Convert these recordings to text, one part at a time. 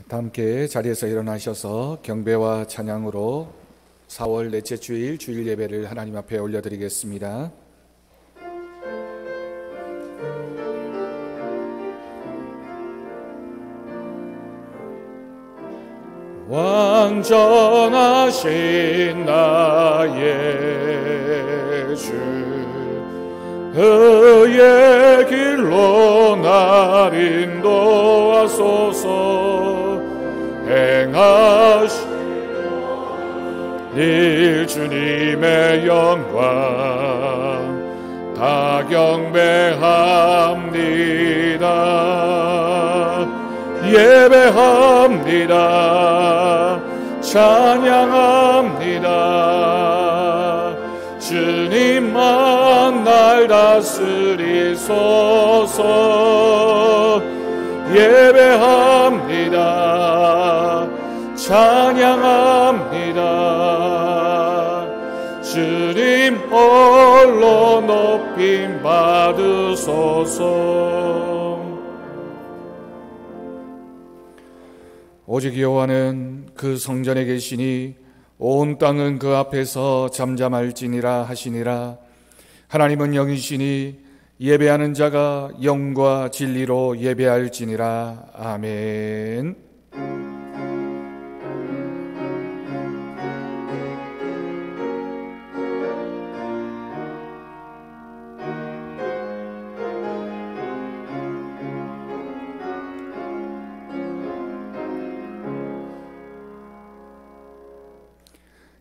다 함께 자리에서 일어나셔서 경배와 찬양으로 4월 넷째 주일 주일 예배를 하나님 앞에 올려드리겠습니다. 완전하신 나의 주, 그의 길로 날 인도하소서. 행하시는 주님의 영광 다 경배합니다. 예배합니다. 찬양합니다. 주님만 날 다스리소서. 예배합니다. 찬양합니다. 주님 홀로 높임 받으소서. 오직 여호와는 그 성전에 계시니 온 땅은 그 앞에서 잠잠할지니라 하시니라. 하나님은 영이시니 예배하는 자가 영과 진리로 예배할지니라. 아멘.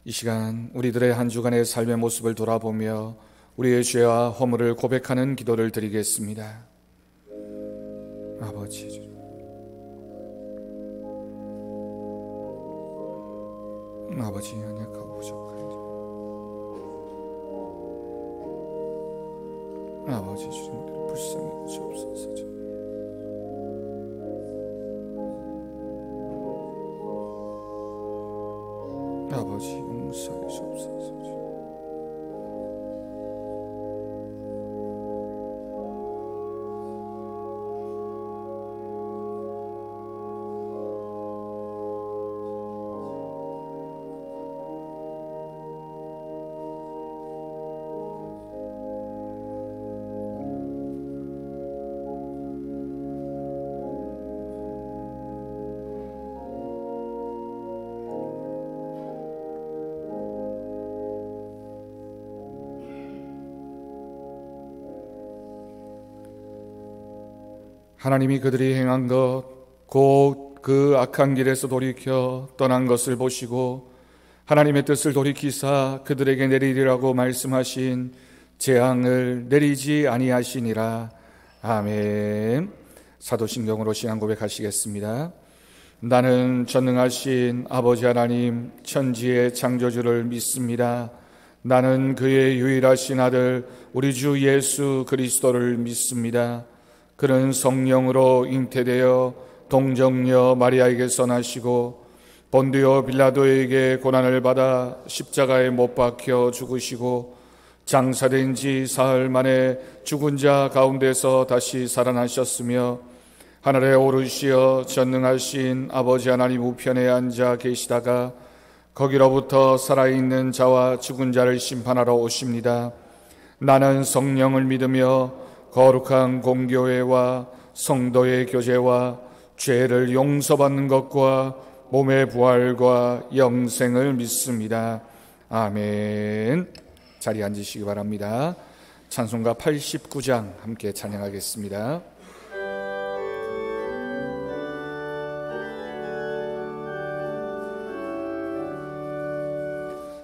이 시간 우리들의 한 주간의 삶의 모습을 돌아보며 우리의 죄와 허물을 고백하는 기도를 드리겠습니다. 아버지, 연약하고 부족한지 아버지, 주님 우리를 불쌍히 여기시옵소서. 아버지 용서해 주옵소서. 하나님이 그들이 행한 것 곧 그 악한 길에서 돌이켜 떠난 것을 보시고 하나님의 뜻을 돌이키사 그들에게 내리리라고 말씀하신 재앙을 내리지 아니하시니라. 아멘. 사도신경으로 신앙 고백하시겠습니다. 나는 전능하신 아버지 하나님 천지의 창조주를 믿습니다. 나는 그의 유일하신 아들 우리 주 예수 그리스도를 믿습니다. 그는 성령으로 잉태되어 동정녀 마리아에게서 나시고 본디오 빌라도에게 고난을 받아 십자가에 못 박혀 죽으시고 장사된 지 사흘 만에 죽은 자 가운데서 다시 살아나셨으며 하늘에 오르시어 전능하신 아버지 하나님 우편에 앉아 계시다가 거기로부터 살아있는 자와 죽은 자를 심판하러 오십니다. 나는 성령을 믿으며 거룩한 공교회와 성도의 교제와 죄를 용서받는 것과 몸의 부활과 영생을 믿습니다. 아멘. 자리에 앉으시기 바랍니다. 찬송가 89장 함께 찬양하겠습니다.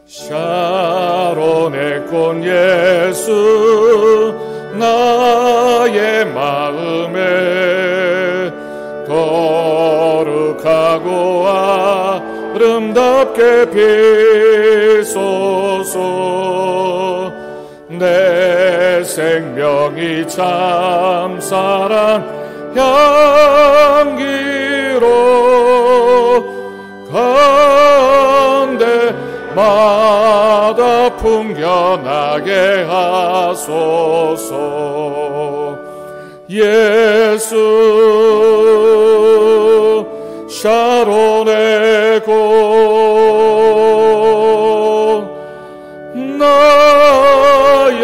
샤론의 꽃 예수 나의 마음에 거룩하고 아름답게 피소서. 내 생명이 참사랑 향기로 가운데마다 풍겨나게 하소서. 예수 샤론의 꽃 나의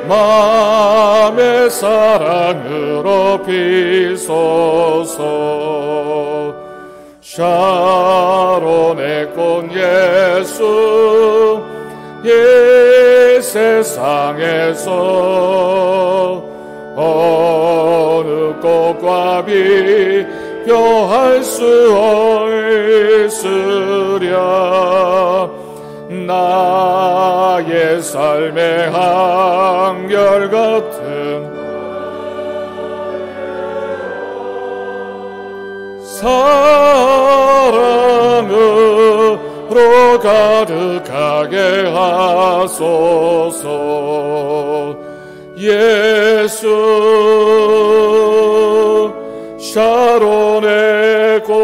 맘의 사랑으로 비소서. 샤론의 꽃 예수 이 세상에서 어느 꽃과 비교할 수 없으랴. 나의 삶의 한결같은 사랑으로 가득하게 하소서. 예수 샤론의 꽃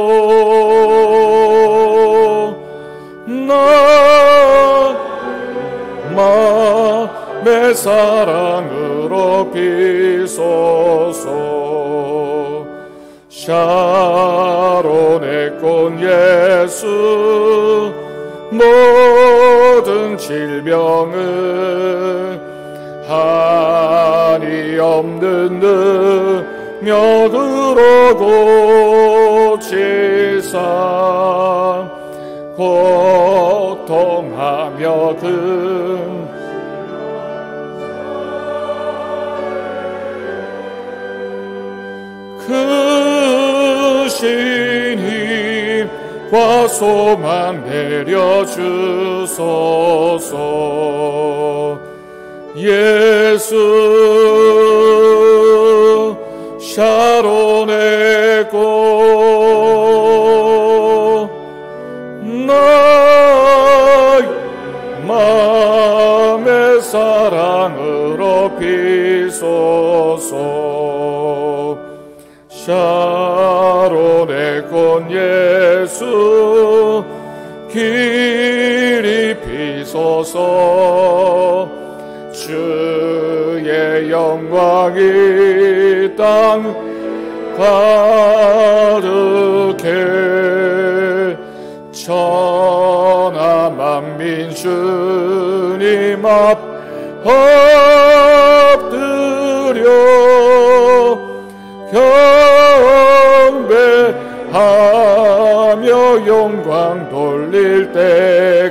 나 맘의 사랑으로 비소서. 샤론의 꽃 예수 모든 질병을 한이 없는 능력으로 고치사 고통하며 크신 힘과 소망 내려주소서. 예수 샤론의 꽃 나의 맘의 사랑으로 비소서. 샤론의 꽃 예수 길이 비소서. 주의 영광이 땅 가득해 천하 만민 주님 앞 엎드려 경배하며 영광 돌릴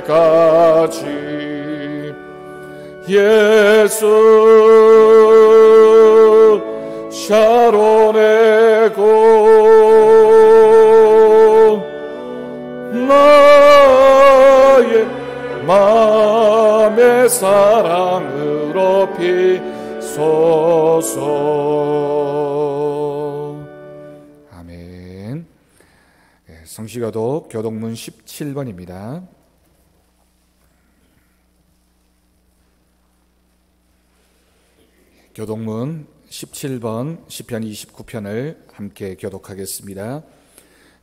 때까지. 예수 샤론의 꽃 나의 맘의 사랑으로 비소서. 아멘. 성시교독 교독문 17번입니다. 교독문 17번 시편 29편을 함께 교독하겠습니다.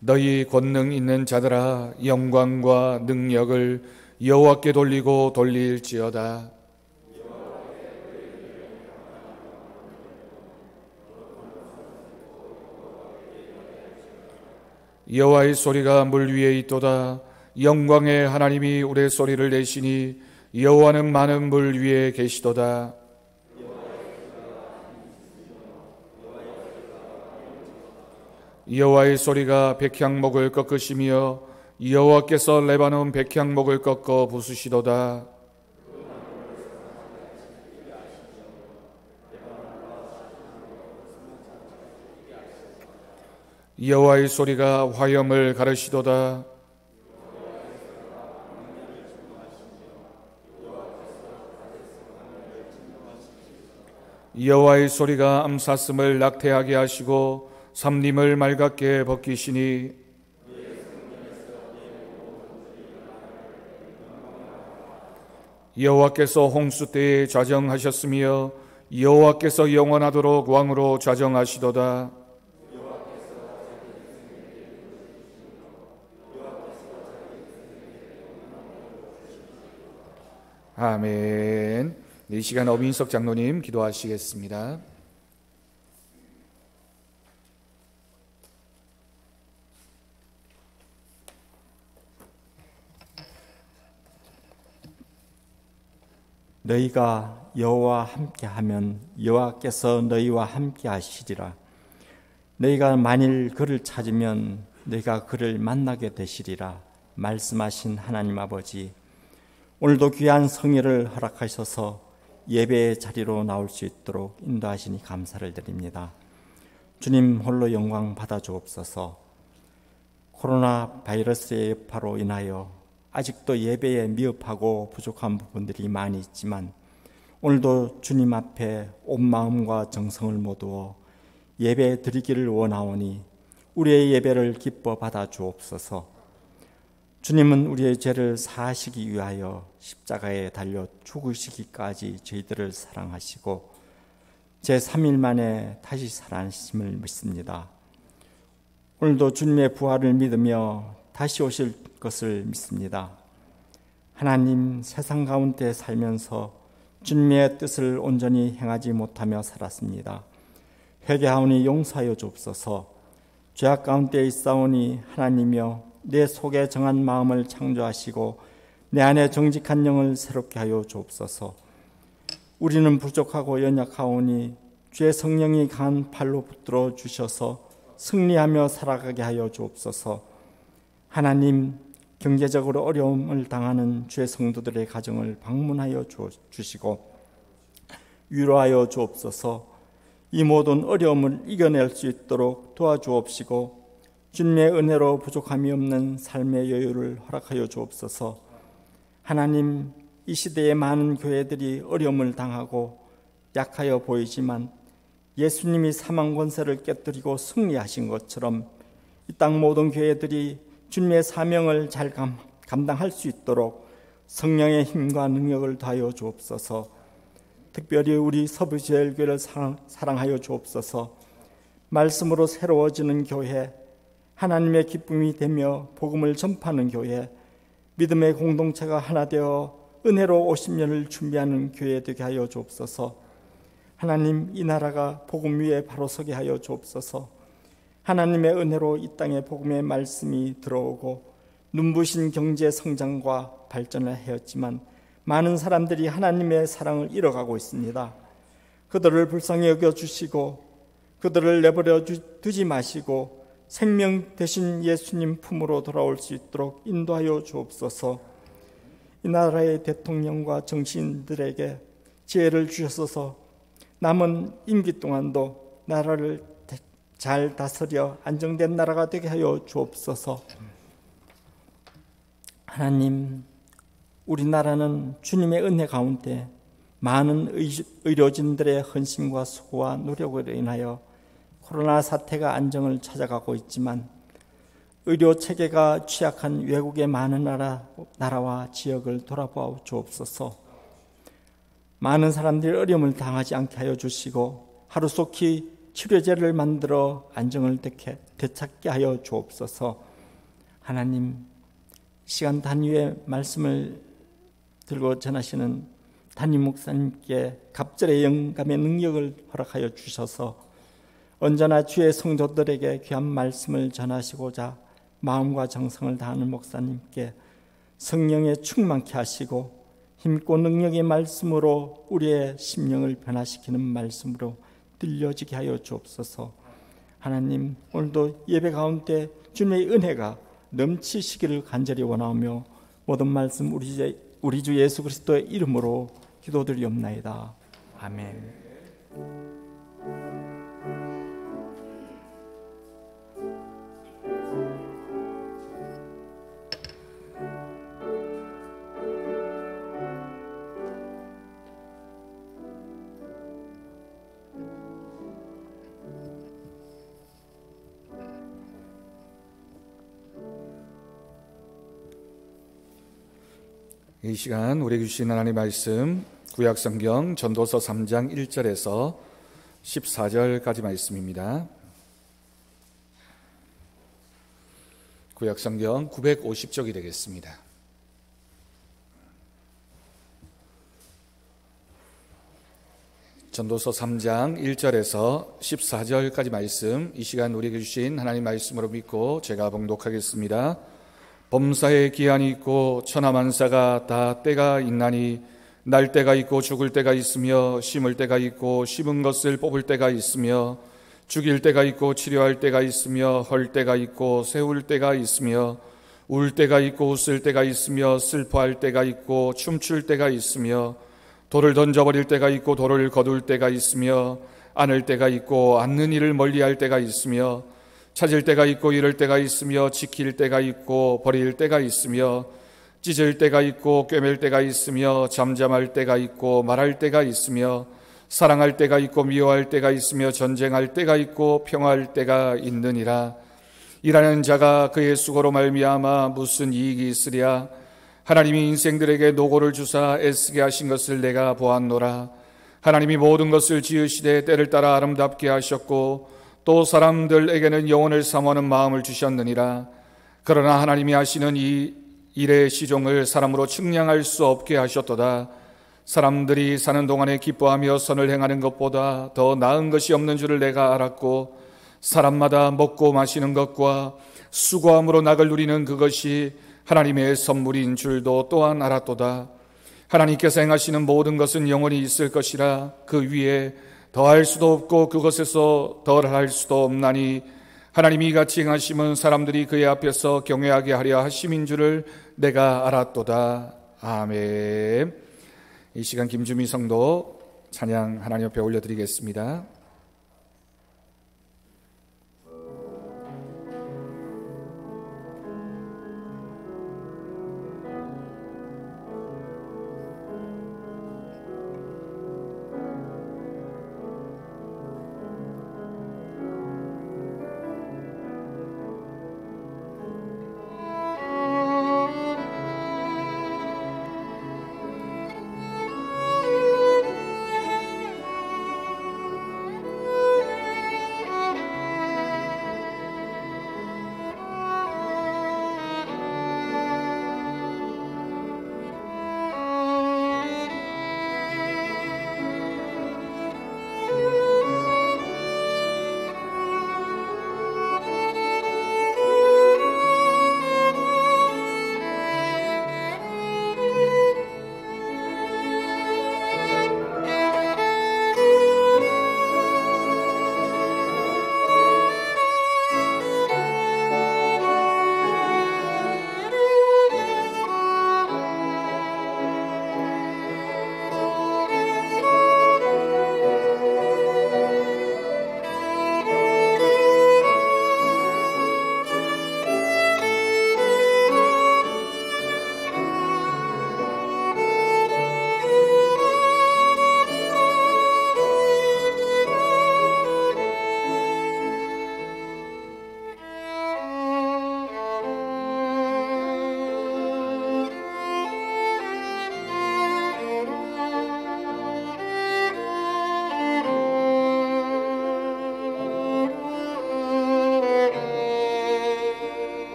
너희 권능 있는 자들아 영광과 능력을 여호와께 돌리고 돌릴지어다. 여호와의 소리가 물 위에 있도다. 영광의 하나님이 우레소리를 내시니 여호와는 많은 물 위에 계시도다. 여호와의 소리가 백향목을 꺾으시며 여호와께서 레바논 백향목을 꺾어 부수시도다. 여호와의 소리가 화염을 가르시도다. 여호와의 소리가 암사슴을 낙태하게 하시고 삼림을 맑게 벗기시니 여호와께서 홍수 때에 좌정하셨으며 여호와께서 영원하도록 왕으로 좌정하시도다. 아멘. 이 시간 어민석 장로님 기도하시겠습니다. 너희가 여호와와 함께하면 여호와께서 너희와 함께하시리라. 너희가 만일 그를 찾으면 너희가 그를 만나게 되시리라 말씀하신 하나님 아버지, 오늘도 귀한 성회를 허락하셔서 예배의 자리로 나올 수 있도록 인도하시니 감사를 드립니다. 주님 홀로 영광 받아 주옵소서. 코로나 바이러스의 여파로 인하여 아직도 예배에 미흡하고 부족한 부분들이 많이 있지만 오늘도 주님 앞에 온 마음과 정성을 모두어 예배 드리기를 원하오니 우리의 예배를 기뻐 받아 주옵소서. 주님은 우리의 죄를 사하시기 위하여 십자가에 달려 죽으시기까지 저희들을 사랑하시고 제3일 만에 다시 살아나심을 믿습니다. 오늘도 주님의 부활을 믿으며 다시 오실 것을 믿습니다. 하나님, 세상 가운데 살면서 주님의 뜻을 온전히 행하지 못하며 살았습니다. 회개하오니 용서하여 주옵소서. 죄악 가운데 있사오니 하나님이여 내 속에 정한 마음을 창조하시고 내 안에 정직한 영을 새롭게 하여 주옵소서. 우리는 부족하고 연약하오니 주의 성령이 강한 팔로 붙들어 주셔서 승리하며 살아가게 하여 주옵소서. 하나님, 경제적으로 어려움을 당하는 주의 성도들의 가정을 방문하여 주시고 위로하여 주옵소서. 이 모든 어려움을 이겨낼 수 있도록 도와주옵시고 주님의 은혜로 부족함이 없는 삶의 여유를 허락하여 주옵소서. 하나님, 이 시대의 많은 교회들이 어려움을 당하고 약하여 보이지만 예수님이 사망 권세를 깨뜨리고 승리하신 것처럼 이 땅 모든 교회들이 주님의 사명을 잘 감당할 수 있도록 성령의 힘과 능력을 더하여 주옵소서. 특별히 우리 서부제일교회를 사랑하여 주옵소서. 말씀으로 새로워지는 교회, 하나님의 기쁨이 되며 복음을 전파하는 교회, 믿음의 공동체가 하나 되어 은혜로 50년을 준비하는 교회 되게 하여 주옵소서. 하나님, 이 나라가 복음 위에 바로 서게 하여 주옵소서. 하나님의 은혜로 이 땅에 복음의 말씀이 들어오고 눈부신 경제 성장과 발전을 하였지만 많은 사람들이 하나님의 사랑을 잃어가고 있습니다. 그들을 불쌍히 여겨주시고 그들을 내버려 두지 마시고 생명 되신 예수님 품으로 돌아올 수 있도록 인도하여 주옵소서. 이 나라의 대통령과 정치인들에게 지혜를 주셔서 남은 임기 동안도 나라를 잘 다스려 안정된 나라가 되게 하여 주옵소서. 하나님, 우리나라는 주님의 은혜 가운데 많은 의료진들의 헌신과 수고와 노력으로 인하여 코로나 사태가 안정을 찾아가고 있지만 의료 체계가 취약한 외국의 많은 나라와 지역을 돌아보아 주옵소서. 많은 사람들이 어려움을 당하지 않게 하여 주시고 하루속히 치료제를 만들어 안정을 되찾게 하여 주옵소서. 하나님, 시간 단위의 말씀을 들고 전하시는 담임 목사님께 갑절의 영감의 능력을 허락하여 주셔서 언제나 주의 성도들에게 귀한 말씀을 전하시고자 마음과 정성을 다하는 목사님께 성령에 충만케 하시고 힘있고 능력의 말씀으로 우리의 심령을 변화시키는 말씀으로 들려지게 하여 주옵소서. 하나님, 오늘도 예배 가운데 주님의 은혜가 넘치시기를 간절히 원하며 모든 말씀 우리 주 예수 그리스도의 이름으로 기도드리옵나이다. 아멘. 이 시간 우리에게 주신 하나님의 말씀 구약성경 전도서 3장 1절에서 14절까지 말씀입니다. 구약성경 950쪽이 되겠습니다. 전도서 3장 1절에서 14절까지 말씀, 이 시간 우리에게 주신 하나님 말씀으로 믿고 제가 봉독하겠습니다. 범사에 기한이 있고 천하만사가 다 때가 있나니 날 때가 있고 죽을 때가 있으며 심을 때가 있고 심은 것을 뽑을 때가 있으며 죽일 때가 있고 치료할 때가 있으며 헐 때가 있고 세울 때가 있으며 울 때가 있고 웃을 때가 있으며 슬퍼할 때가 있고 춤출 때가 있으며 돌을 던져버릴 때가 있고 돌을 거둘 때가 있으며 안을 때가 있고 안는 일을 멀리할 때가 있으며 찾을 때가 있고 잃을 때가 있으며 지킬 때가 있고 버릴 때가 있으며 찢을 때가 있고 꿰맬 때가 있으며 잠잠할 때가 있고 말할 때가 있으며 사랑할 때가 있고 미워할 때가 있으며 전쟁할 때가 있고 평화할 때가 있느니라. 일하는 자가 그의 수고로 말미암아 무슨 이익이 있으랴. 하나님이 인생들에게 노고를 주사 애쓰게 하신 것을 내가 보았노라. 하나님이 모든 것을 지으시되 때를 따라 아름답게 하셨고 또 사람들에게는 영혼을 사모하는 마음을 주셨느니라. 그러나 하나님이 하시는 이 일의 시종을 사람으로 측량할 수 없게 하셨도다. 사람들이 사는 동안에 기뻐하며 선을 행하는 것보다 더 나은 것이 없는 줄을 내가 알았고 사람마다 먹고 마시는 것과 수고함으로 낙을 누리는 그것이 하나님의 선물인 줄도 또한 알았도다. 하나님께서 행하시는 모든 것은 영원히 있을 것이라. 그 위에 더할 수도 없고 그것에서 덜할 수도 없나니 하나님이 이같이 행하심은 사람들이 그의 앞에서 경외하게 하려 하심인 줄을 내가 알았도다. 아멘. 이 시간 김주미 성도 찬양 하나님 앞에 올려드리겠습니다.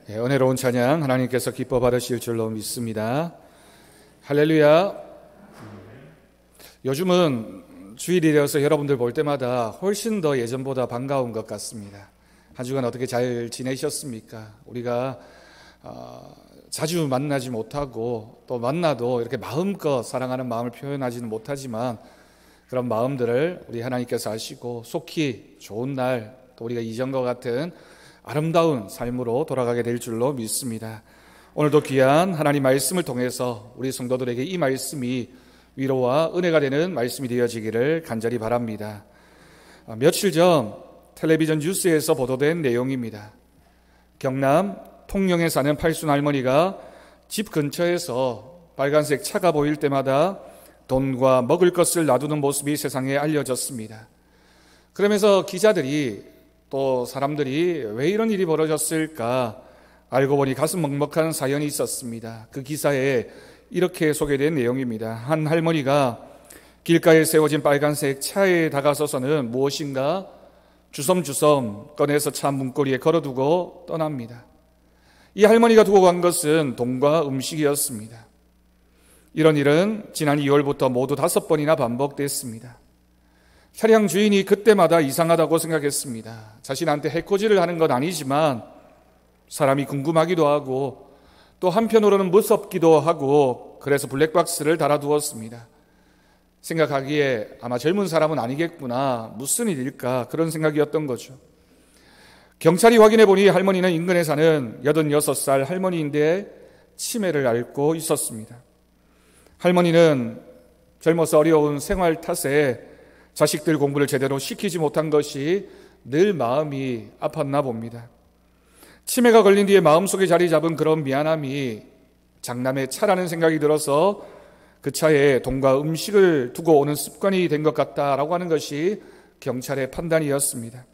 은혜로운 찬양 하나님께서 기뻐 받으실 줄로 믿습니다. 할렐루야. 요즘은 주일이 되어서 여러분들 볼 때마다 훨씬 더 예전보다 반가운 것 같습니다. 한 주간 어떻게 잘 지내셨습니까? 우리가 자주 만나지 못하고 또 만나도 이렇게 마음껏 사랑하는 마음을 표현하지는 못하지만 그런 마음들을 우리 하나님께서 아시고 속히 좋은 날, 또 우리가 이전과 같은 아름다운 삶으로 돌아가게 될 줄로 믿습니다. 오늘도 귀한 하나님 말씀을 통해서 우리 성도들에게 이 말씀이 위로와 은혜가 되는 말씀이 되어지기를 간절히 바랍니다. 며칠 전 텔레비전 뉴스에서 보도된 내용입니다. 경남 통영에 사는 팔순 할머니가 집 근처에서 빨간색 차가 보일 때마다 돈과 먹을 것을 놔두는 모습이 세상에 알려졌습니다. 그러면서 기자들이 또 사람들이 왜 이런 일이 벌어졌을까 알고 보니 가슴 먹먹한 사연이 있었습니다. 그 기사에 이렇게 소개된 내용입니다. 한 할머니가 길가에 세워진 빨간색 차에 다가서서는 무엇인가 주섬주섬 꺼내서 차 문고리에 걸어두고 떠납니다. 이 할머니가 두고 간 것은 돈과 음식이었습니다. 이런 일은 지난 2월부터 모두 5번이나 반복됐습니다. 차량 주인이 그때마다 이상하다고 생각했습니다. 자신한테 해코지를 하는 건 아니지만 사람이 궁금하기도 하고 또 한편으로는 무섭기도 하고 그래서 블랙박스를 달아두었습니다. 생각하기에 아마 젊은 사람은 아니겠구나, 무슨 일일까, 그런 생각이었던 거죠. 경찰이 확인해 보니 할머니는 인근에 사는 86살 할머니인데 치매를 앓고 있었습니다. 할머니는 젊어서 어려운 생활 탓에 자식들 공부를 제대로 시키지 못한 것이 늘 마음이 아팠나 봅니다. 치매가 걸린 뒤에 마음속에 자리 잡은 그런 미안함이 장남의 차라는 생각이 들어서 그 차에 돈과 음식을 두고 오는 습관이 된 것 같다라고 하는 것이 경찰의 판단이었습니다.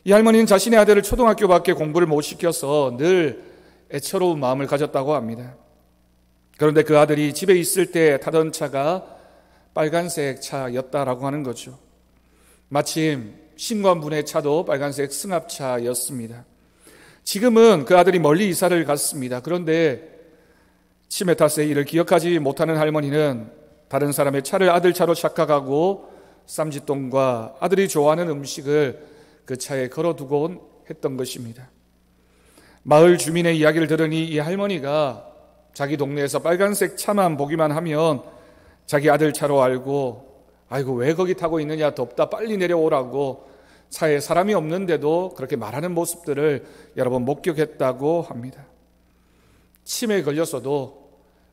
이 할머니는 자신의 아들을 초등학교밖에 공부를 못 시켜서 늘 애처로운 마음을 가졌다고 합니다. 그런데 그 아들이 집에 있을 때 타던 차가 빨간색 차였다라고 하는 거죠. 마침 신관분의 차도 빨간색 승합차였습니다. 지금은 그 아들이 멀리 이사를 갔습니다. 그런데 치매 탓에 이를 기억하지 못하는 할머니는 다른 사람의 차를 아들 차로 착각하고 쌈짓돈과 아들이 좋아하는 음식을 그 차에 걸어두곤 했던 것입니다. 마을 주민의 이야기를 들으니 이 할머니가 자기 동네에서 빨간색 차만 보기만 하면 자기 아들 차로 알고 아이고 왜 거기 타고 있느냐, 덥다, 빨리 내려오라고 차에 사람이 없는데도 그렇게 말하는 모습들을 여러 번 목격했다고 합니다. 치매에 걸렸어도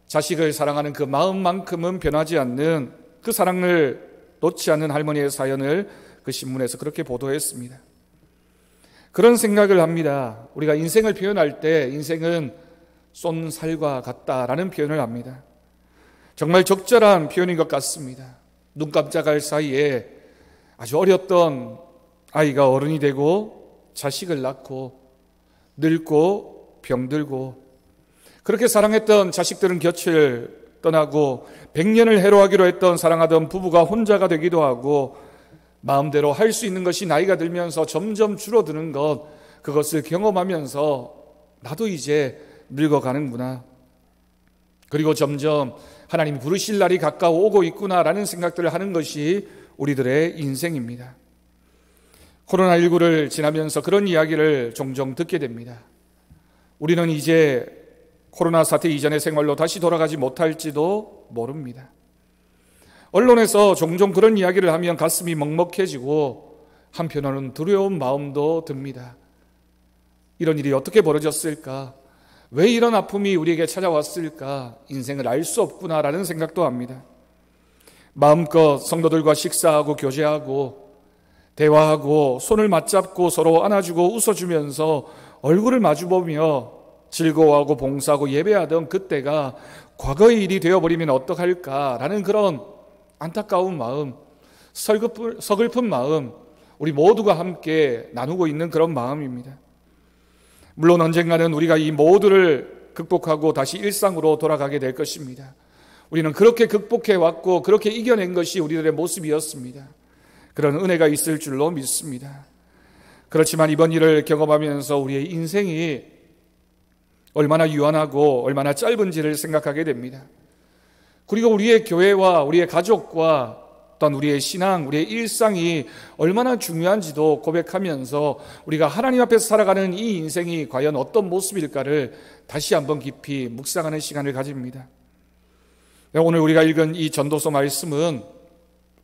자식을 사랑하는 그 마음만큼은 변하지 않는 그 사랑을 놓지 않는 할머니의 사연을 그 신문에서 그렇게 보도했습니다. 그런 생각을 합니다. 우리가 인생을 표현할 때 인생은 쏜 살과 같다라는 표현을 합니다. 정말 적절한 표현인 것 같습니다. 눈 깜짝할 사이에 아주 어렸던 아이가 어른이 되고 자식을 낳고 늙고 병들고 그렇게 사랑했던 자식들은 곁을 떠나고 100년을 해로하기로 했던 사랑하던 부부가 혼자가 되기도 하고 마음대로 할 수 있는 것이 나이가 들면서 점점 줄어드는 것, 그것을 경험하면서 나도 이제 늙어가는구나, 그리고 점점 하나님이 부르실 날이 가까워 오고 있구나라는 생각들을 하는 것이 우리들의 인생입니다. 코로나19를 지나면서 그런 이야기를 종종 듣게 됩니다. 우리는 이제 코로나 사태 이전의 생활로 다시 돌아가지 못할지도 모릅니다. 언론에서 종종 그런 이야기를 하면 가슴이 먹먹해지고 한편으로는 두려운 마음도 듭니다. 이런 일이 어떻게 벌어졌을까? 왜 이런 아픔이 우리에게 찾아왔을까? 인생을 알 수 없구나라는 생각도 합니다. 마음껏 성도들과 식사하고 교제하고 대화하고 손을 맞잡고 서로 안아주고 웃어주면서 얼굴을 마주보며 즐거워하고 봉사하고 예배하던 그때가 과거의 일이 되어버리면 어떡할까라는 그런 안타까운 마음, 서글픈 마음, 우리 모두가 함께 나누고 있는 그런 마음입니다. 물론 언젠가는 우리가 이 모두를 극복하고 다시 일상으로 돌아가게 될 것입니다. 우리는 그렇게 극복해왔고 그렇게 이겨낸 것이 우리들의 모습이었습니다. 그런 은혜가 있을 줄로 믿습니다. 그렇지만 이번 일을 경험하면서 우리의 인생이 얼마나 유한하고 얼마나 짧은지를 생각하게 됩니다. 그리고 우리의 교회와 우리의 가족과 또한 우리의 신앙, 우리의 일상이 얼마나 중요한지도 고백하면서 우리가 하나님 앞에서 살아가는 이 인생이 과연 어떤 모습일까를 다시 한번 깊이 묵상하는 시간을 가집니다. 오늘 우리가 읽은 이 전도서 말씀은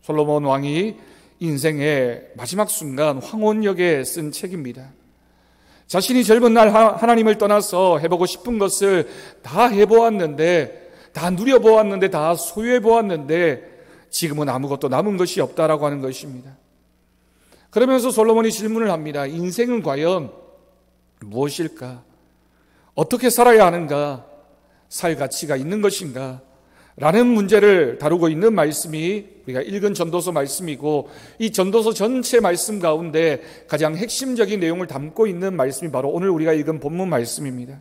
솔로몬 왕이 인생의 마지막 순간 황혼역에 쓴 책입니다. 자신이 젊은 날 하나님을 떠나서 해보고 싶은 것을 다 해보았는데, 다 누려보았는데, 다 소유해보았는데 지금은 아무것도 남은 것이 없다라고 하는 것입니다. 그러면서 솔로몬이 질문을 합니다. 인생은 과연 무엇일까? 어떻게 살아야 하는가? 살 가치가 있는 것인가? 라는 문제를 다루고 있는 말씀이 우리가 읽은 전도서 말씀이고, 이 전도서 전체 말씀 가운데 가장 핵심적인 내용을 담고 있는 말씀이 바로 오늘 우리가 읽은 본문 말씀입니다.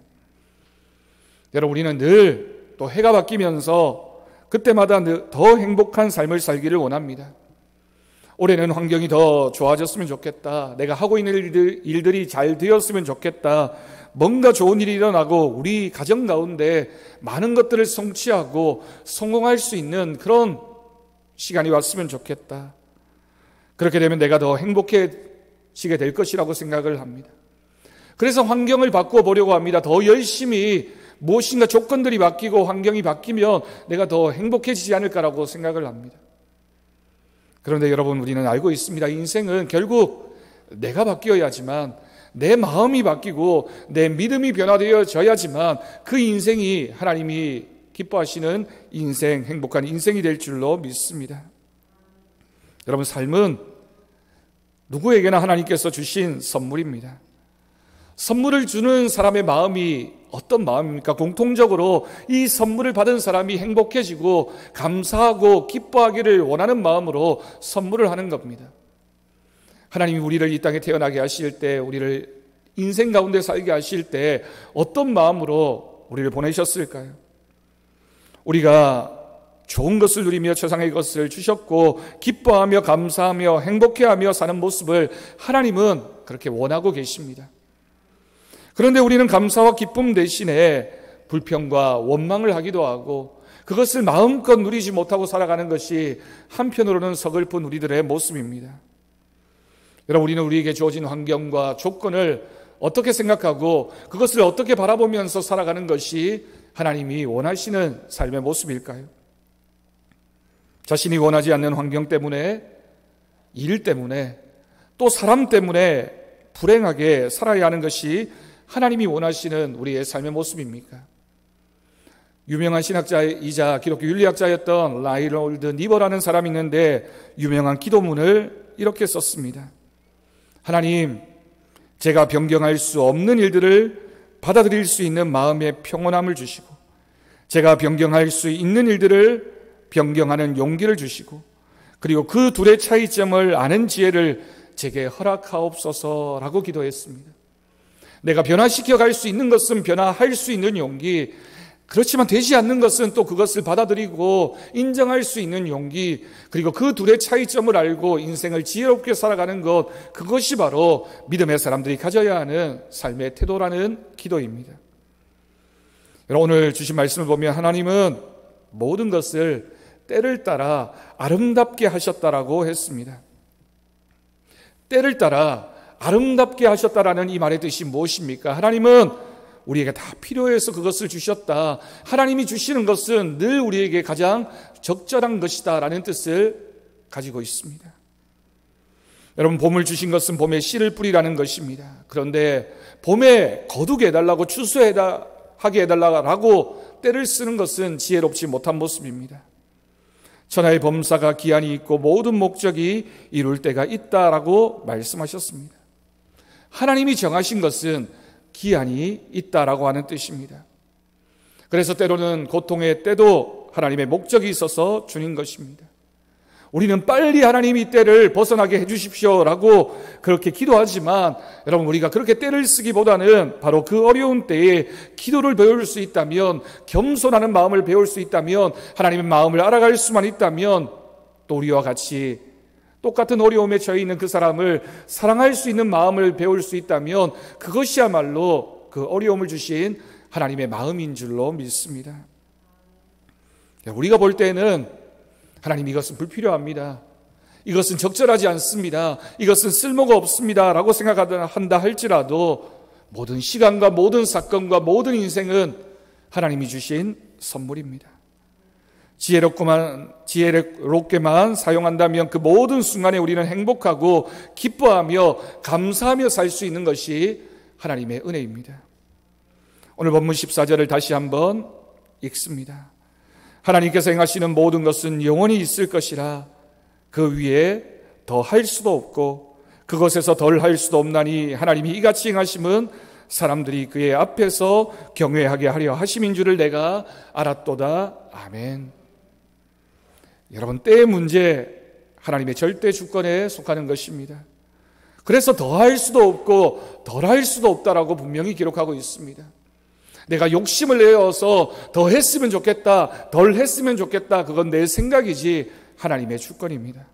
여러분, 우리는 늘 또 해가 바뀌면서 그때마다 더 행복한 삶을 살기를 원합니다. 올해는 환경이 더 좋아졌으면 좋겠다. 내가 하고 있는 일들이 잘 되었으면 좋겠다. 뭔가 좋은 일이 일어나고 우리 가정 가운데 많은 것들을 성취하고 성공할 수 있는 그런 시간이 왔으면 좋겠다. 그렇게 되면 내가 더 행복해지게 될 것이라고 생각을 합니다. 그래서 환경을 바꾸어 보려고 합니다. 더 열심히 무엇인가 조건들이 바뀌고 환경이 바뀌면 내가 더 행복해지지 않을까라고 생각을 합니다. 그런데 여러분, 우리는 알고 있습니다. 인생은 결국 내가 바뀌어야지만, 내 마음이 바뀌고 내 믿음이 변화되어져야지만 그 인생이 하나님이 기뻐하시는 인생, 행복한 인생이 될 줄로 믿습니다. 여러분, 삶은 누구에게나 하나님께서 주신 선물입니다. 선물을 주는 사람의 마음이 어떤 마음입니까? 공통적으로 이 선물을 받은 사람이 행복해지고 감사하고 기뻐하기를 원하는 마음으로 선물을 하는 겁니다. 하나님이 우리를 이 땅에 태어나게 하실 때, 우리를 인생 가운데 살게 하실 때 어떤 마음으로 우리를 보내셨을까요? 우리가 좋은 것을 누리며 최상의 것을 주셨고 기뻐하며 감사하며 행복해하며 사는 모습을 하나님은 그렇게 원하고 계십니다. 그런데 우리는 감사와 기쁨 대신에 불평과 원망을 하기도 하고 그것을 마음껏 누리지 못하고 살아가는 것이 한편으로는 서글픈 우리들의 모습입니다. 여러분, 우리는 우리에게 주어진 환경과 조건을 어떻게 생각하고 그것을 어떻게 바라보면서 살아가는 것이 하나님이 원하시는 삶의 모습일까요? 자신이 원하지 않는 환경 때문에, 일 때문에, 또 사람 때문에 불행하게 살아야 하는 것이 하나님이 원하시는 우리의 삶의 모습입니까? 유명한 신학자이자 기독교 윤리학자였던 라이놀드 니버라는 사람이 있는데 유명한 기도문을 이렇게 썼습니다. 하나님, 제가 변경할 수 없는 일들을 받아들일 수 있는 마음의 평온함을 주시고, 제가 변경할 수 있는 일들을 변경하는 용기를 주시고, 그리고 그 둘의 차이점을 아는 지혜를 제게 허락하옵소서라고 기도했습니다. 내가 변화시켜 갈 수 있는 것은 변화할 수 있는 용기, 그렇지만 되지 않는 것은 또 그것을 받아들이고 인정할 수 있는 용기, 그리고 그 둘의 차이점을 알고 인생을 지혜롭게 살아가는 것, 그것이 바로 믿음의 사람들이 가져야 하는 삶의 태도라는 기도입니다. 여러분, 오늘 주신 말씀을 보면 하나님은 모든 것을 때를 따라 아름답게 하셨다라고 했습니다. 때를 따라 아름답게 하셨다라는 이 말의 뜻이 무엇입니까? 하나님은 우리에게 다 필요해서 그것을 주셨다. 하나님이 주시는 것은 늘 우리에게 가장 적절한 것이다 라는 뜻을 가지고 있습니다. 여러분, 봄을 주신 것은 봄에 씨를 뿌리라는 것입니다. 그런데 봄에 거두게 해달라고, 추수하게 해달라고 때를 쓰는 것은 지혜롭지 못한 모습입니다. 천하의 범사가 기한이 있고 모든 목적이 이룰 때가 있다라고 말씀하셨습니다. 하나님이 정하신 것은 기한이 있다라고 하는 뜻입니다. 그래서 때로는 고통의 때도 하나님의 목적이 있어서 주는 것입니다. 우리는 빨리 하나님이 때를 벗어나게 해주십시오라고 그렇게 기도하지만, 여러분, 우리가 그렇게 때를 쓰기보다는 바로 그 어려운 때에 기도를 배울 수 있다면, 겸손하는 마음을 배울 수 있다면, 하나님의 마음을 알아갈 수만 있다면, 또 우리와 같이 똑같은 어려움에 처해 있는 그 사람을 사랑할 수 있는 마음을 배울 수 있다면, 그것이야말로 그 어려움을 주신 하나님의 마음인 줄로 믿습니다. 우리가 볼 때는 하나님 이것은 불필요합니다. 이것은 적절하지 않습니다. 이것은 쓸모가 없습니다. 라고 생각한다 할지라도 모든 시간과 모든 사건과 모든 인생은 하나님이 주신 선물입니다. 지혜롭게만 사용한다면 그 모든 순간에 우리는 행복하고 기뻐하며 감사하며 살 수 있는 것이 하나님의 은혜입니다. 오늘 본문 14절을 다시 한번 읽습니다. 하나님께서 행하시는 모든 것은 영원히 있을 것이라 그 위에 더 할 수도 없고 그것에서 덜 할 수도 없나니 하나님이 이같이 행하심은 사람들이 그의 앞에서 경외하게 하려 하심인 줄을 내가 알았도다. 아멘. 여러분, 때의 문제 하나님의 절대 주권에 속하는 것입니다. 그래서 더 할 수도 없고 덜 할 수도 없다라고 분명히 기록하고 있습니다. 내가 욕심을 내어서 더 했으면 좋겠다, 덜 했으면 좋겠다, 그건 내 생각이지 하나님의 주권입니다.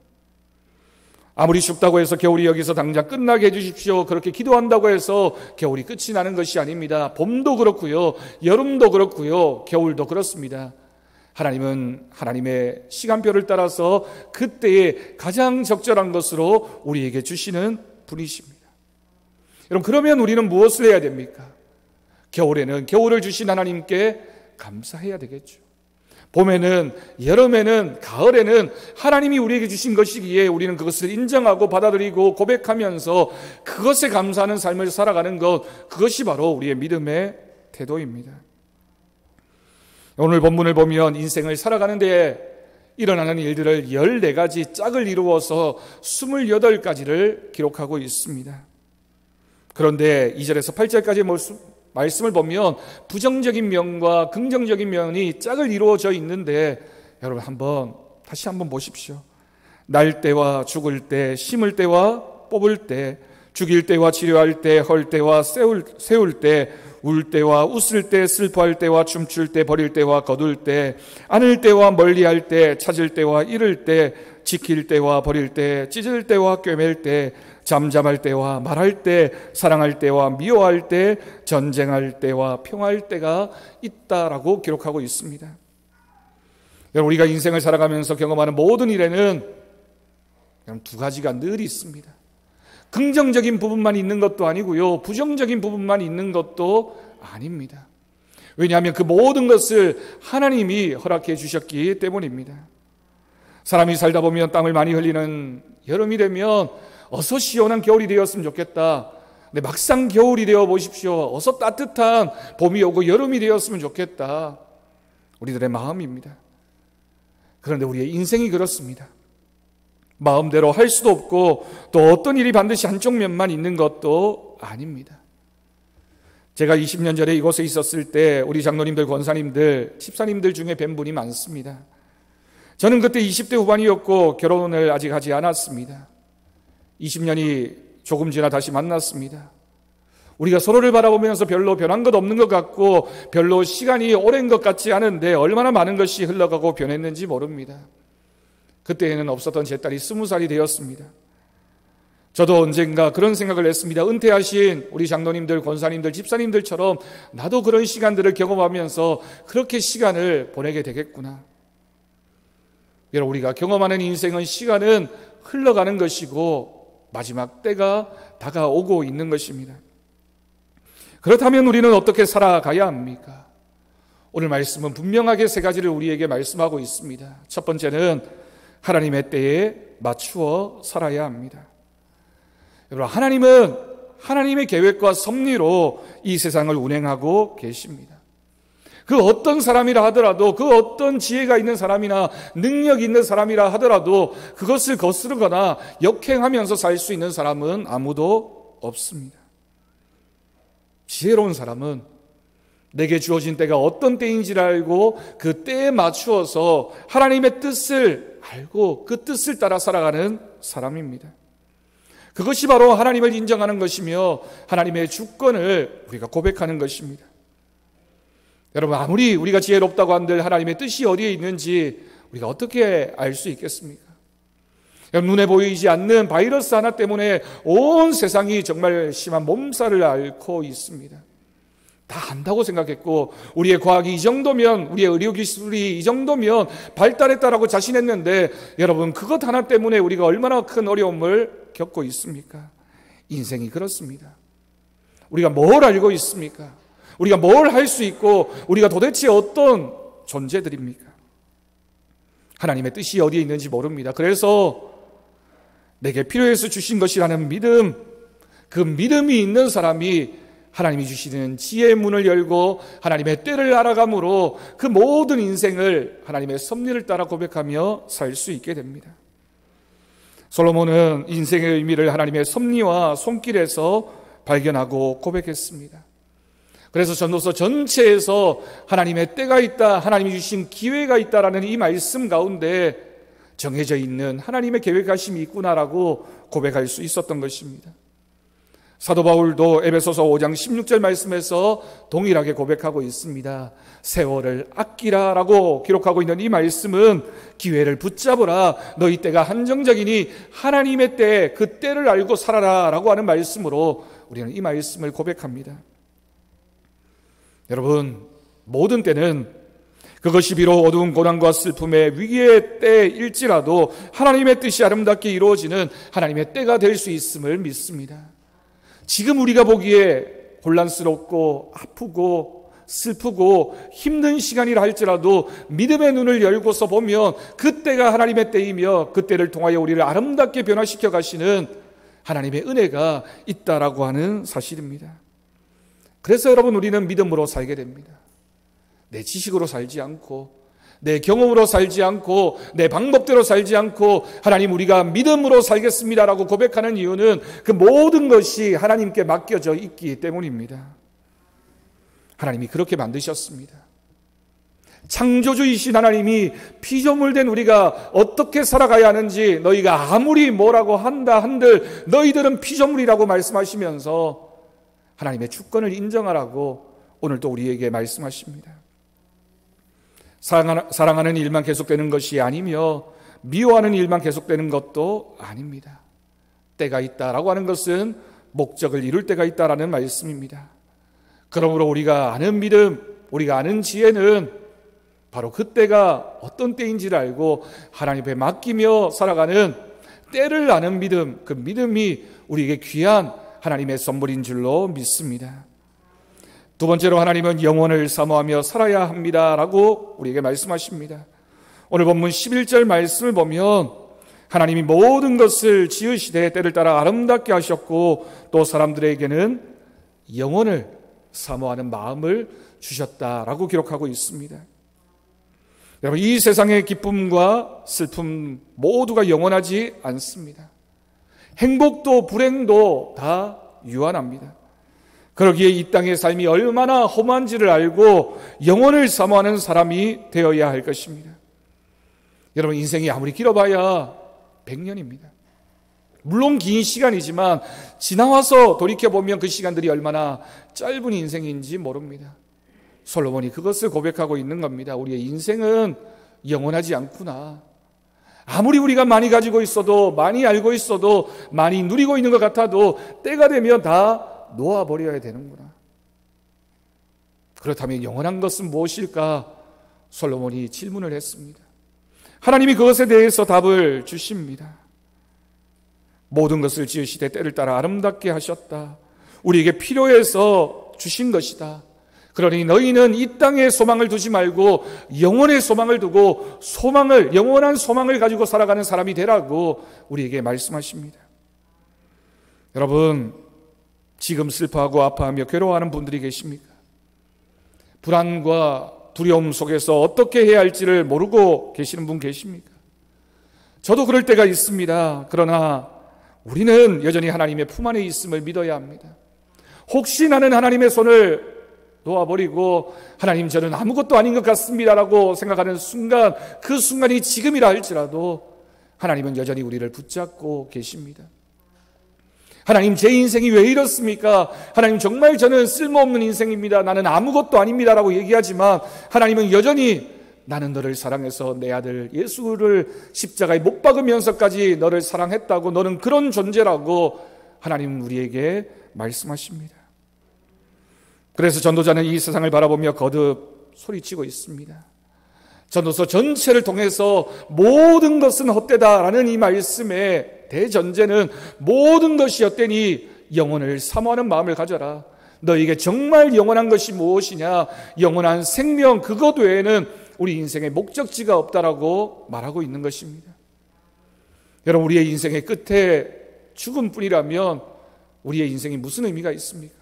아무리 춥다고 해서 겨울이 여기서 당장 끝나게 해주십시오, 그렇게 기도한다고 해서 겨울이 끝이 나는 것이 아닙니다. 봄도 그렇고요, 여름도 그렇고요, 겨울도 그렇습니다. 하나님은 하나님의 시간표를 따라서 그때에 가장 적절한 것으로 우리에게 주시는 분이십니다. 여러분, 그러면 우리는 무엇을 해야 됩니까? 겨울에는 겨울을 주신 하나님께 감사해야 되겠죠. 봄에는, 여름에는, 가을에는 하나님이 우리에게 주신 것이기에 우리는 그것을 인정하고 받아들이고 고백하면서 그것에 감사하는 삶을 살아가는 것, 그것이 바로 우리의 믿음의 태도입니다. 오늘 본문을 보면 인생을 살아가는 데에 일어나는 일들을 14가지 짝을 이루어서 28가지를 기록하고 있습니다. 그런데 2절에서 8절까지의 말씀을 보면 부정적인 면과 긍정적인 면이 짝을 이루어져 있는데 여러분 다시 한번 보십시오. 날 때와 죽을 때, 심을 때와 뽑을 때, 죽일 때와 치료할 때, 헐 때와 세울 때, 울 때와 웃을 때, 슬퍼할 때와 춤출 때, 버릴 때와 거둘 때, 안을 때와 멀리할 때, 찾을 때와 잃을 때, 지킬 때와 버릴 때, 찢을 때와 꿰맬 때, 잠잠할 때와 말할 때, 사랑할 때와 미워할 때, 전쟁할 때와 평화할 때가 있다라고 기록하고 있습니다. 여러분, 우리가 인생을 살아가면서 경험하는 모든 일에는 두 가지가 늘 있습니다. 긍정적인 부분만 있는 것도 아니고요, 부정적인 부분만 있는 것도 아닙니다. 왜냐하면 그 모든 것을 하나님이 허락해 주셨기 때문입니다. 사람이 살다 보면 땀을 많이 흘리는 여름이 되면 어서 시원한 겨울이 되었으면 좋겠다. 근데 막상 겨울이 되어 보십시오. 어서 따뜻한 봄이 오고 여름이 되었으면 좋겠다. 우리들의 마음입니다. 그런데 우리의 인생이 그렇습니다. 마음대로 할 수도 없고 또 어떤 일이 반드시 한쪽 면만 있는 것도 아닙니다. 제가 20년 전에 이곳에 있었을 때 우리 장로님들, 권사님들, 집사님들 중에 뵌 분이 많습니다. 저는 그때 20대 후반이었고 결혼을 아직 하지 않았습니다. 20년이 조금 지나 다시 만났습니다. 우리가 서로를 바라보면서 별로 변한 것 없는 것 같고 별로 시간이 오랜 것 같지 않은데 얼마나 많은 것이 흘러가고 변했는지 모릅니다. 그때에는 없었던 제 딸이 20살이 되었습니다. 저도 언젠가 그런 생각을 했습니다. 은퇴하신 우리 장로님들, 권사님들, 집사님들처럼 나도 그런 시간들을 경험하면서 그렇게 시간을 보내게 되겠구나. 여러분, 우리가 경험하는 인생은 시간은 흘러가는 것이고 마지막 때가 다가오고 있는 것입니다. 그렇다면 우리는 어떻게 살아가야 합니까? 오늘 말씀은 분명하게 3가지를 우리에게 말씀하고 있습니다. 첫 번째는 하나님의 때에 맞추어 살아야 합니다. 여러분, 하나님은 하나님의 계획과 섭리로 이 세상을 운행하고 계십니다. 그 어떤 사람이라 하더라도, 그 어떤 지혜가 있는 사람이나 능력이 있는 사람이라 하더라도 그것을 거스르거나 역행하면서 살 수 있는 사람은 아무도 없습니다. 지혜로운 사람은 내게 주어진 때가 어떤 때인지를 알고 그 때에 맞추어서 하나님의 뜻을 알고 그 뜻을 따라 살아가는 사람입니다. 그것이 바로 하나님을 인정하는 것이며 하나님의 주권을 우리가 고백하는 것입니다. 여러분, 아무리 우리가 지혜롭다고 한들 하나님의 뜻이 어디에 있는지 우리가 어떻게 알 수 있겠습니까? 눈에 보이지 않는 바이러스 하나 때문에 온 세상이 정말 심한 몸살을 앓고 있습니다. 다 안다고 생각했고, 우리의 과학이 이 정도면, 우리의 의료기술이 이 정도면 발달했다라고 자신했는데, 여러분, 그것 하나 때문에 우리가 얼마나 큰 어려움을 겪고 있습니까? 인생이 그렇습니다. 우리가 뭘 알고 있습니까? 우리가 뭘 할 수 있고, 우리가 도대체 어떤 존재들입니까? 하나님의 뜻이 어디에 있는지 모릅니다. 그래서 내게 필요해서 주신 것이라는 믿음, 그 믿음이 있는 사람이 하나님이 주시는 지혜의 문을 열고 하나님의 때를 알아감으로 그 모든 인생을 하나님의 섭리를 따라 고백하며 살 수 있게 됩니다. 솔로몬은 인생의 의미를 하나님의 섭리와 손길에서 발견하고 고백했습니다. 그래서 전도서 전체에서 하나님의 때가 있다, 하나님이 주신 기회가 있다라는 이 말씀 가운데 정해져 있는 하나님의 계획하심이 있구나라고 고백할 수 있었던 것입니다. 사도 바울도 에베소서 5장 16절 말씀에서 동일하게 고백하고 있습니다. 세월을 아끼라라고 기록하고 있는 이 말씀은 기회를 붙잡으라, 너희 때가 한정적이니 하나님의 때, 그 때를 알고 살아라라고 하는 말씀으로 우리는 이 말씀을 고백합니다. 여러분, 모든 때는 그것이 비록 어두운 고난과 슬픔의 위기의 때일지라도 하나님의 뜻이 아름답게 이루어지는 하나님의 때가 될 수 있음을 믿습니다. 지금 우리가 보기에 혼란스럽고 아프고 슬프고 힘든 시간이라 할지라도 믿음의 눈을 열고서 보면 그때가 하나님의 때이며 그때를 통하여 우리를 아름답게 변화시켜 가시는 하나님의 은혜가 있다라고 하는 사실입니다. 그래서 여러분, 우리는 믿음으로 살게 됩니다. 내 지식으로 살지 않고, 내 경험으로 살지 않고, 내 방법대로 살지 않고, 하나님, 우리가 믿음으로 살겠습니다라고 고백하는 이유는 그 모든 것이 하나님께 맡겨져 있기 때문입니다. 하나님이 그렇게 만드셨습니다. 창조주이신 하나님이 피조물된 우리가 어떻게 살아가야 하는지, 너희가 아무리 뭐라고 한다 한들 너희들은 피조물이라고 말씀하시면서 하나님의 주권을 인정하라고 오늘 또 우리에게 말씀하십니다. 사랑하는 일만 계속되는 것이 아니며 미워하는 일만 계속되는 것도 아닙니다. 때가 있다라고 하는 것은 목적을 이룰 때가 있다라는 말씀입니다. 그러므로 우리가 아는 믿음, 우리가 아는 지혜는 바로 그때가 어떤 때인지를 알고 하나님 앞에 맡기며 살아가는 때를 아는 믿음, 그 믿음이 우리에게 귀한 하나님의 선물인 줄로 믿습니다. 두 번째로, 하나님은 영혼을 사모하며 살아야 합니다라고 우리에게 말씀하십니다. 오늘 본문 11절 말씀을 보면 하나님이 모든 것을 지으시되 때를 따라 아름답게 하셨고 또 사람들에게는 영혼을 사모하는 마음을 주셨다라고 기록하고 있습니다. 여러분, 이 세상의 기쁨과 슬픔 모두가 영원하지 않습니다. 행복도 불행도 다 유한합니다. 그러기에 이 땅의 삶이 얼마나 험한지를 알고 영혼을 사모하는 사람이 되어야 할 것입니다. 여러분, 인생이 아무리 길어봐야 100년입니다. 물론 긴 시간이지만 지나와서 돌이켜보면 그 시간들이 얼마나 짧은 인생인지 모릅니다. 솔로몬이 그것을 고백하고 있는 겁니다. 우리의 인생은 영원하지 않구나. 아무리 우리가 많이 가지고 있어도, 많이 알고 있어도, 많이 누리고 있는 것 같아도 때가 되면 다 놓아버려야 되는구나. 그렇다면 영원한 것은 무엇일까? 솔로몬이 질문을 했습니다. 하나님이 그것에 대해서 답을 주십니다. 모든 것을 지으시되 때를 따라 아름답게 하셨다. 우리에게 필요해서 주신 것이다. 그러니 너희는 이 땅에 소망을 두지 말고 영원의 소망을 두고 영원한 소망을 가지고 살아가는 사람이 되라고 우리에게 말씀하십니다. 여러분, 지금 슬퍼하고 아파하며 괴로워하는 분들이 계십니까? 불안과 두려움 속에서 어떻게 해야 할지를 모르고 계시는 분 계십니까? 저도 그럴 때가 있습니다. 그러나 우리는 여전히 하나님의 품 안에 있음을 믿어야 합니다. 혹시 나는 하나님의 손을 놓아버리고 하나님, 저는 아무것도 아닌 것 같습니다라고 생각하는 순간, 그 순간이 지금이라 할지라도 하나님은 여전히 우리를 붙잡고 계십니다. 하나님, 제 인생이 왜 이렇습니까? 하나님, 정말 저는 쓸모없는 인생입니다. 나는 아무것도 아닙니다라고 얘기하지만 하나님은 여전히 나는 너를 사랑해서 내 아들 예수를 십자가에 못 박으면서까지 너를 사랑했다고, 너는 그런 존재라고 하나님은 우리에게 말씀하십니다. 그래서 전도자는 이 세상을 바라보며 거듭 소리치고 있습니다. 전도서 전체를 통해서 모든 것은 헛되다라는 이 말씀의 대전제는 모든 것이 헛되니 영혼을 사모하는 마음을 가져라. 너에게 정말 영원한 것이 무엇이냐? 영원한 생명, 그것 외에는 우리 인생의 목적지가 없다라고 말하고 있는 것입니다. 여러분, 우리의 인생의 끝에 죽음뿐이라면 우리의 인생이 무슨 의미가 있습니까?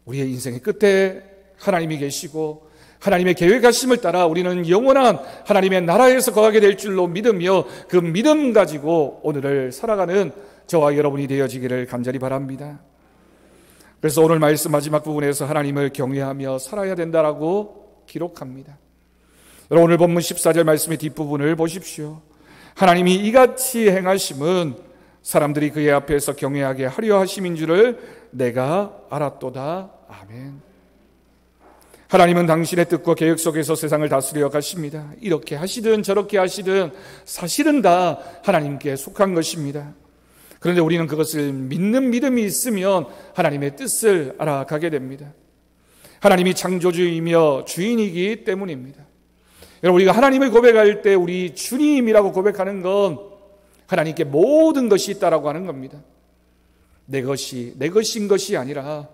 우리의 인생의 끝에 하나님이 계시고 하나님의 계획하심을 따라 우리는 영원한 하나님의 나라에서 거하게 될 줄로 믿으며 그 믿음 가지고 오늘을 살아가는 저와 여러분이 되어지기를 간절히 바랍니다. 그래서 오늘 말씀 마지막 부분에서 하나님을 경외하며 살아야 된다라고 기록합니다. 여러분, 오늘 본문 14절 말씀의 뒷부분을 보십시오. 하나님이 이같이 행하심은 사람들이 그의 앞에서 경외하게 하려 하심인 줄을 내가 알았도다. 아멘. 하나님은 당신의 뜻과 계획 속에서 세상을 다스려 가십니다. 이렇게 하시든 저렇게 하시든 사실은 다 하나님께 속한 것입니다. 그런데 우리는 그것을 믿는 믿음이 있으면 하나님의 뜻을 알아가게 됩니다. 하나님이 창조주이며 주인이기 때문입니다. 여러분, 우리가 하나님을 고백할 때 우리 주님이라고 고백하는 건 하나님께 모든 것이 있다라고 하는 겁니다. 내 것인 것이 아니라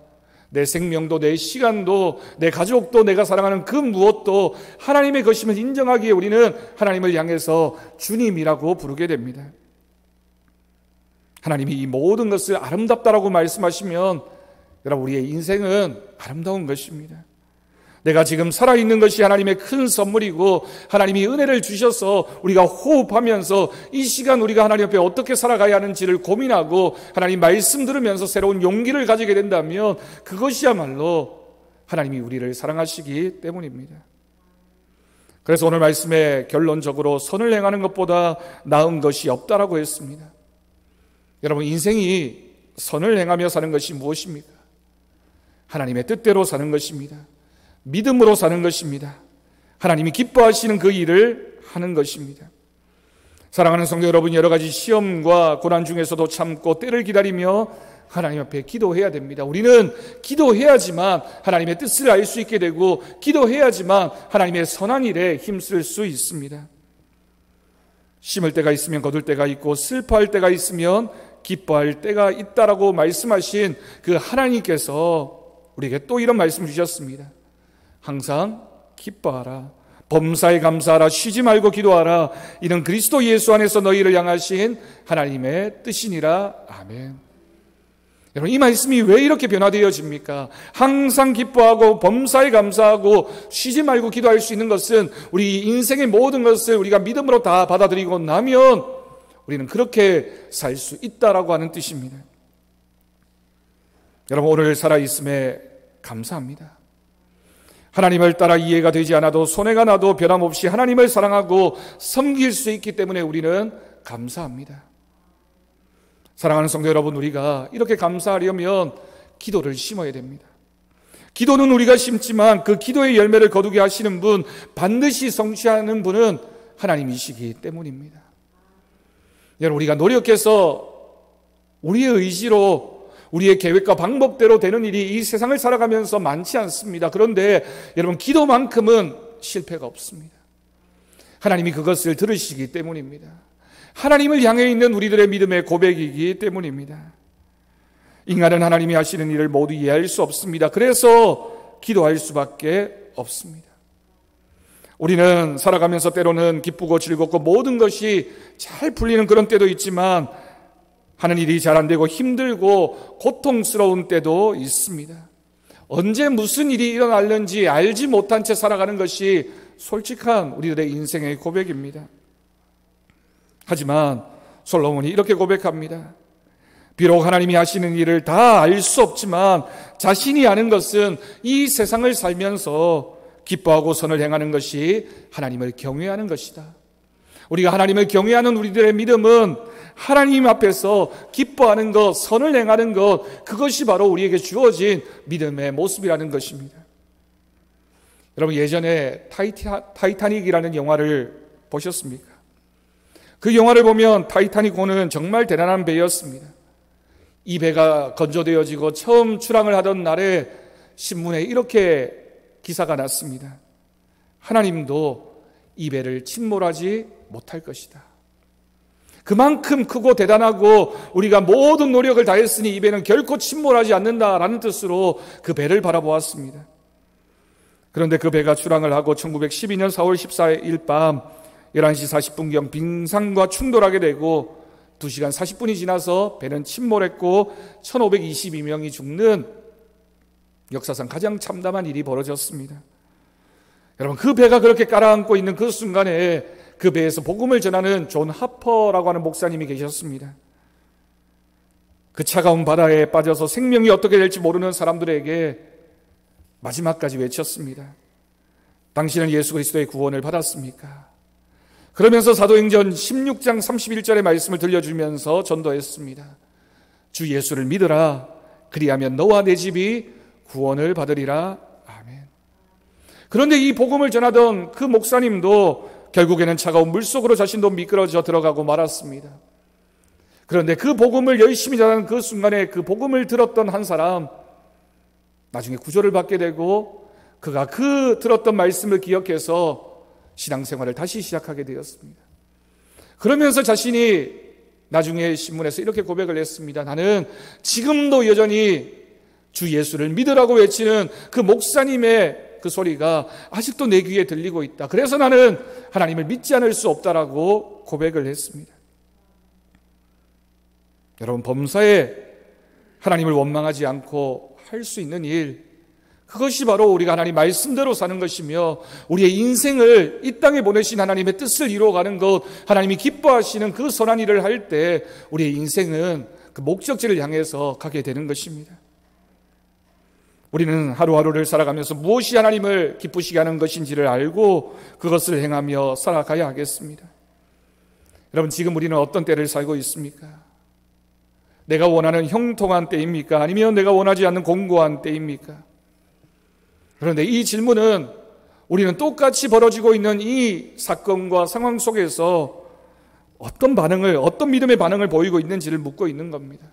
내 생명도, 내 시간도, 내 가족도, 내가 사랑하는 그 무엇도 하나님의 것임을 인정하기에 우리는 하나님을 향해서 주님이라고 부르게 됩니다. 하나님이 이 모든 것을 아름답다라고 말씀하시면 여러분, 우리의 인생은 아름다운 것입니다. 내가 지금 살아있는 것이 하나님의 큰 선물이고 하나님이 은혜를 주셔서 우리가 호흡하면서 이 시간 우리가 하나님 앞에 어떻게 살아가야 하는지를 고민하고 하나님 말씀 들으면서 새로운 용기를 가지게 된다면 그것이야말로 하나님이 우리를 사랑하시기 때문입니다. 그래서 오늘 말씀에 결론적으로 선을 행하는 것보다 나은 것이 없다라고 했습니다. 여러분, 인생이 선을 행하며 사는 것이 무엇입니까? 하나님의 뜻대로 사는 것입니다. 믿음으로 사는 것입니다. 하나님이 기뻐하시는 그 일을 하는 것입니다. 사랑하는 성도 여러분, 여러 가지 시험과 고난 중에서도 참고 때를 기다리며 하나님 앞에 기도해야 됩니다. 우리는 기도해야지만 하나님의 뜻을 알 수 있게 되고 기도해야지만 하나님의 선한 일에 힘쓸 수 있습니다. 심을 때가 있으면 거둘 때가 있고 슬퍼할 때가 있으면 기뻐할 때가 있다라고 말씀하신 그 하나님께서 우리에게 또 이런 말씀 주셨습니다. 항상 기뻐하라. 범사에 감사하라. 쉬지 말고 기도하라. 이는 그리스도 예수 안에서 너희를 향하신 하나님의 뜻이니라. 아멘. 여러분, 이 말씀이 왜 이렇게 변화되어집니까? 항상 기뻐하고 범사에 감사하고 쉬지 말고 기도할 수 있는 것은 우리 인생의 모든 것을 우리가 믿음으로 다 받아들이고 나면 우리는 그렇게 살 수 있다라고 하는 뜻입니다. 여러분, 오늘 살아있음에 감사합니다. 하나님을 따라 이해가 되지 않아도 손해가 나도 변함없이 하나님을 사랑하고 섬길 수 있기 때문에 우리는 감사합니다. 사랑하는 성도 여러분, 우리가 이렇게 감사하려면 기도를 심어야 됩니다. 기도는 우리가 심지만 그 기도의 열매를 거두게 하시는 분, 반드시 성취하는 분은 하나님이시기 때문입니다. 여러분, 우리가 노력해서 우리의 의지로 우리의 계획과 방법대로 되는 일이 이 세상을 살아가면서 많지 않습니다. 그런데 여러분, 기도만큼은 실패가 없습니다. 하나님이 그것을 들으시기 때문입니다. 하나님을 향해 있는 우리들의 믿음의 고백이기 때문입니다. 인간은 하나님이 하시는 일을 모두 이해할 수 없습니다. 그래서 기도할 수밖에 없습니다. 우리는 살아가면서 때로는 기쁘고 즐겁고 모든 것이 잘 풀리는 그런 때도 있지만 하는 일이 잘 안 되고 힘들고 고통스러운 때도 있습니다. 언제 무슨 일이 일어날는지 알지 못한 채 살아가는 것이 솔직한 우리들의 인생의 고백입니다. 하지만 솔로몬이 이렇게 고백합니다. 비록 하나님이 하시는 일을 다 알 수 없지만 자신이 아는 것은 이 세상을 살면서 기뻐하고 선을 행하는 것이 하나님을 경외하는 것이다. 우리가 하나님을 경외하는 우리들의 믿음은 하나님 앞에서 기뻐하는 것, 선을 행하는 것, 그것이 바로 우리에게 주어진 믿음의 모습이라는 것입니다. 여러분, 예전에 타이타닉이라는 영화를 보셨습니까? 그 영화를 보면 타이타닉호는 정말 대단한 배였습니다. 이 배가 건조되어지고 처음 출항을 하던 날에 신문에 이렇게 기사가 났습니다. 하나님도 이 배를 침몰하지 못할 것이다. 그만큼 크고 대단하고 우리가 모든 노력을 다했으니 이 배는 결코 침몰하지 않는다라는 뜻으로 그 배를 바라보았습니다. 그런데 그 배가 출항을 하고 1912년 4월 14일 밤 11시 40분경 빙산과 충돌하게 되고 2시간 40분이 지나서 배는 침몰했고 1522명이 죽는 역사상 가장 참담한 일이 벌어졌습니다. 여러분, 그 배가 그렇게 깔아앉고 있는 그 순간에 그 배에서 복음을 전하는 존 하퍼라고 하는 목사님이 계셨습니다. 그 차가운 바다에 빠져서 생명이 어떻게 될지 모르는 사람들에게 마지막까지 외쳤습니다. 당신은 예수 그리스도의 구원을 받았습니까? 그러면서 사도행전 16장 31절의 말씀을 들려주면서 전도했습니다. 주 예수를 믿으라. 그리하면 너와 내 집이 구원을 받으리라. 아멘. 그런데 이 복음을 전하던 그 목사님도 결국에는 차가운 물속으로 자신도 미끄러져 들어가고 말았습니다. 그런데 그 복음을 열심히 전하는 그 순간에 그 복음을 들었던 한 사람, 나중에 구조를 받게 되고 그가 그 들었던 말씀을 기억해서 신앙생활을 다시 시작하게 되었습니다. 그러면서 자신이 나중에 신문에서 이렇게 고백을 했습니다. 나는 지금도 여전히 주 예수를 믿으라고 외치는 그 목사님의 그 소리가 아직도 내 귀에 들리고 있다. 그래서 나는 하나님을 믿지 않을 수 없다라고 고백을 했습니다. 여러분, 범사에 하나님을 원망하지 않고 할 수 있는 일, 그것이 바로 우리가 하나님 말씀대로 사는 것이며 우리의 인생을 이 땅에 보내신 하나님의 뜻을 이루어가는 것, 하나님이 기뻐하시는 그 선한 일을 할 때 우리의 인생은 그 목적지를 향해서 가게 되는 것입니다. 우리는 하루하루를 살아가면서 무엇이 하나님을 기쁘시게 하는 것인지를 알고 그것을 행하며 살아가야 하겠습니다. 여러분, 지금 우리는 어떤 때를 살고 있습니까? 내가 원하는 형통한 때입니까? 아니면 내가 원하지 않는 공고한 때입니까? 그런데 이 질문은 우리는 똑같이 벌어지고 있는 이 사건과 상황 속에서 어떤 믿음의 반응을 보이고 있는지를 묻고 있는 겁니다.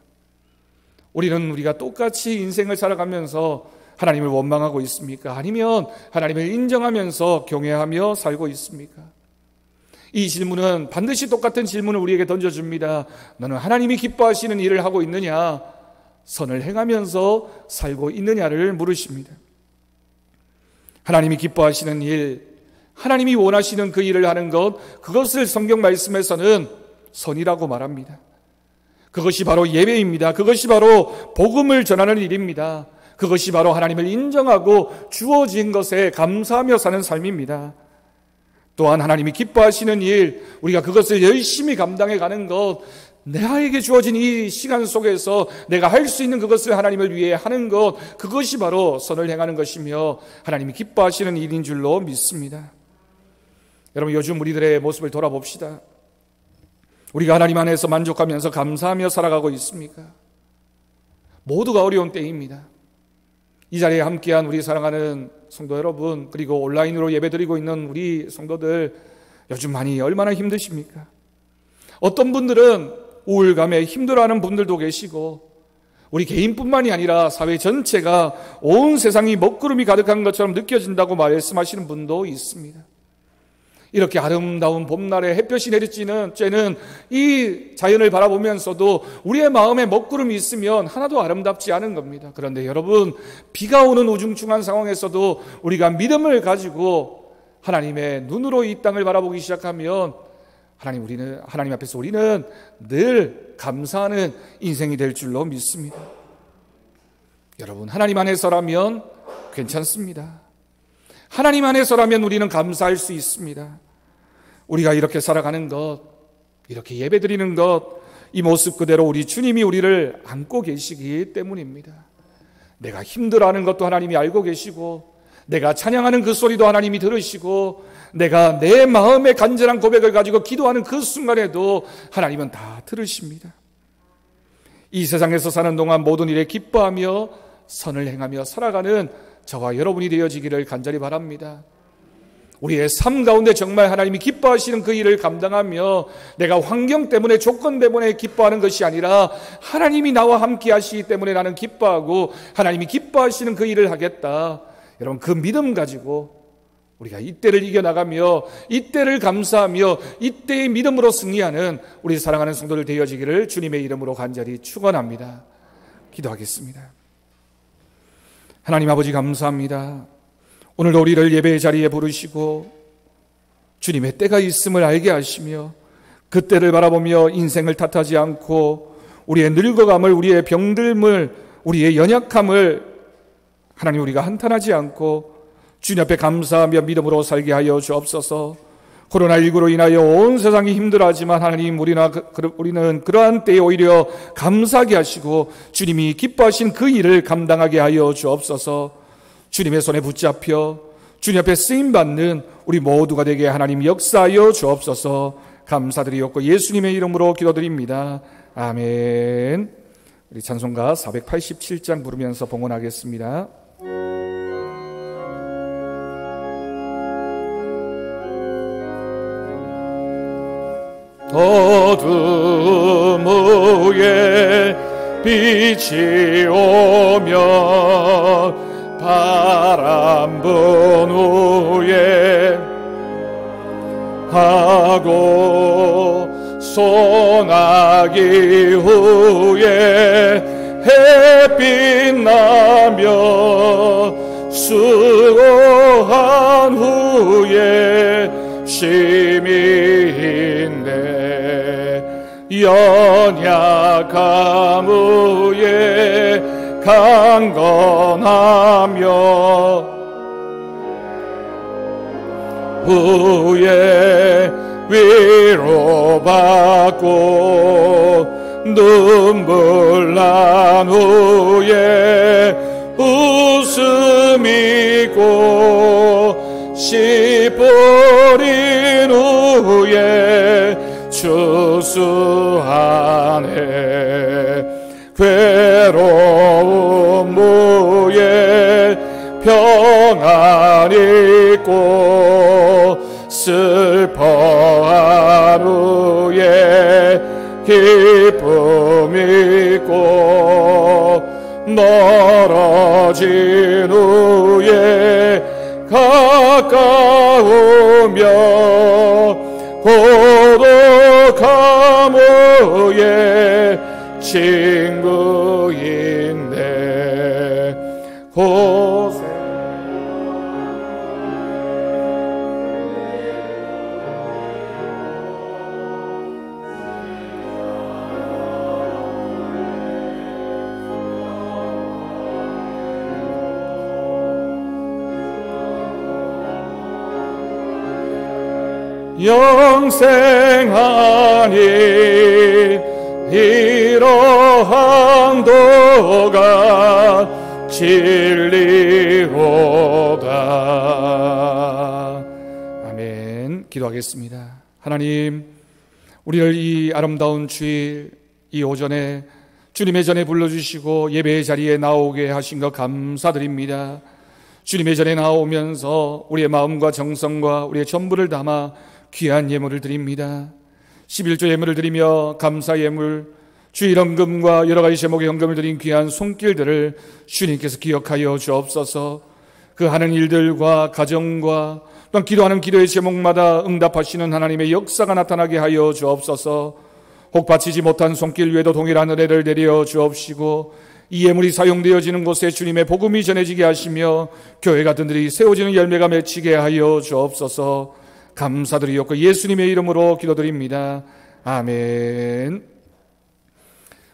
우리가 똑같이 인생을 살아가면서 하나님을 원망하고 있습니까? 아니면 하나님을 인정하면서 경외하며 살고 있습니까? 이 질문은 반드시 똑같은 질문을 우리에게 던져줍니다. 너는 하나님이 기뻐하시는 일을 하고 있느냐? 선을 행하면서 살고 있느냐를 물으십니다. 하나님이 기뻐하시는 일, 하나님이 원하시는 그 일을 하는 것, 그것을 성경 말씀에서는 선이라고 말합니다. 그것이 바로 예배입니다. 그것이 바로 복음을 전하는 일입니다. 그것이 바로 하나님을 인정하고 주어진 것에 감사하며 사는 삶입니다. 또한 하나님이 기뻐하시는 일, 우리가 그것을 열심히 감당해 가는 것, 나에게 주어진 이 시간 속에서 내가 할 수 있는 그것을 하나님을 위해 하는 것, 그것이 바로 선을 행하는 것이며 하나님이 기뻐하시는 일인 줄로 믿습니다. 여러분, 요즘 우리들의 모습을 돌아봅시다. 우리가 하나님 안에서 만족하면서 감사하며 살아가고 있습니까? 모두가 어려운 때입니다. 이 자리에 함께한 우리 사랑하는 성도 여러분, 그리고 온라인으로 예배드리고 있는 우리 성도들, 요즘 많이 얼마나 힘드십니까? 어떤 분들은 우울감에 힘들어하는 분들도 계시고, 우리 개인뿐만이 아니라 사회 전체가 온 세상이 먹구름이 가득한 것처럼 느껴진다고 말씀하시는 분도 있습니다. 이렇게 아름다운 봄날에 햇볕이 내리쬐는 이 자연을 바라보면서도 우리의 마음에 먹구름이 있으면 하나도 아름답지 않은 겁니다. 그런데 여러분, 비가 오는 우중충한 상황에서도 우리가 믿음을 가지고 하나님의 눈으로 이 땅을 바라보기 시작하면 하나님 앞에서 우리는 늘 감사하는 인생이 될 줄로 믿습니다. 여러분, 하나님 안에서라면 괜찮습니다. 하나님 안에서라면 우리는 감사할 수 있습니다. 우리가 이렇게 살아가는 것, 이렇게 예배드리는 것, 이 모습 그대로 우리 주님이 우리를 안고 계시기 때문입니다. 내가 힘들어하는 것도 하나님이 알고 계시고, 내가 찬양하는 그 소리도 하나님이 들으시고, 내가 내 마음의 간절한 고백을 가지고 기도하는 그 순간에도 하나님은 다 들으십니다. 이 세상에서 사는 동안 모든 일에 기뻐하며 선을 행하며 살아가는 저와 여러분이 되어지기를 간절히 바랍니다. 우리의 삶 가운데 정말 하나님이 기뻐하시는 그 일을 감당하며 내가 환경 때문에 조건 때문에 기뻐하는 것이 아니라 하나님이 나와 함께 하시기 때문에 나는 기뻐하고 하나님이 기뻐하시는 그 일을 하겠다. 여러분, 그 믿음 가지고 우리가 이때를 이겨나가며 이때를 감사하며 이때의 믿음으로 승리하는 우리 사랑하는 성도들 되어지기를 주님의 이름으로 간절히 축원합니다. 기도하겠습니다. 하나님 아버지, 감사합니다. 오늘도 우리를 예배의 자리에 부르시고 주님의 때가 있음을 알게 하시며 그 때를 바라보며 인생을 탓하지 않고 우리의 늙어감을, 우리의 병듦을, 우리의 연약함을 하나님 우리가 한탄하지 않고 주님 앞에 감사하며 믿음으로 살게 하여 주옵소서. 코로나19로 인하여 온 세상이 힘들어하지만 하나님, 우리는 그러한 때에 오히려 감사하게 하시고 주님이 기뻐하신 그 일을 감당하게 하여 주옵소서. 주님의 손에 붙잡혀 주님 앞에 쓰임받는 우리 모두가 되게 하나님 역사하여 주옵소서. 감사드리옵고 예수님의 이름으로 기도드립니다. 아멘. 우리 찬송가 487장 부르면서 봉헌하겠습니다. 어둠 후에 빛이 오면 바람 분 후에 하고 소나기 후에 햇빛 나며 수고한 후에 쉼인데 연약함 후에 강건하며 후에 위로받고 눈물 난 후에 웃음 있고 씨 뿌린 후에 추수하네. 괴로움 후에 평안 있고 슬퍼한 후에 기쁨 있고 멀어진 후에 가까우며 고독함 후에 친구인데 고생 영생하니 이러한 도가 진리로다. 아멘. 기도하겠습니다. 하나님, 우리를 이 아름다운 주일 이 오전에 주님의 전에 불러주시고 예배의 자리에 나오게 하신 것 감사드립니다. 주님의 전에 나오면서 우리의 마음과 정성과 우리의 전부를 담아 귀한 예물을 드립니다. 11조 예물을 드리며 감사 예물, 주일 헌금과 여러 가지 제목의 헌금을 드린 귀한 손길들을 주님께서 기억하여 주옵소서. 그 하는 일들과 가정과 또한 기도하는 기도의 제목마다 응답하시는 하나님의 역사가 나타나게 하여 주옵소서. 혹 바치지 못한 손길 위에도 동일한 은혜를 내려 주옵시고 이 예물이 사용되어지는 곳에 주님의 복음이 전해지게 하시며 교회 같은 들이 세워지는 열매가 맺히게 하여 주옵소서. 감사드리옵고 예수님의 이름으로 기도드립니다. 아멘.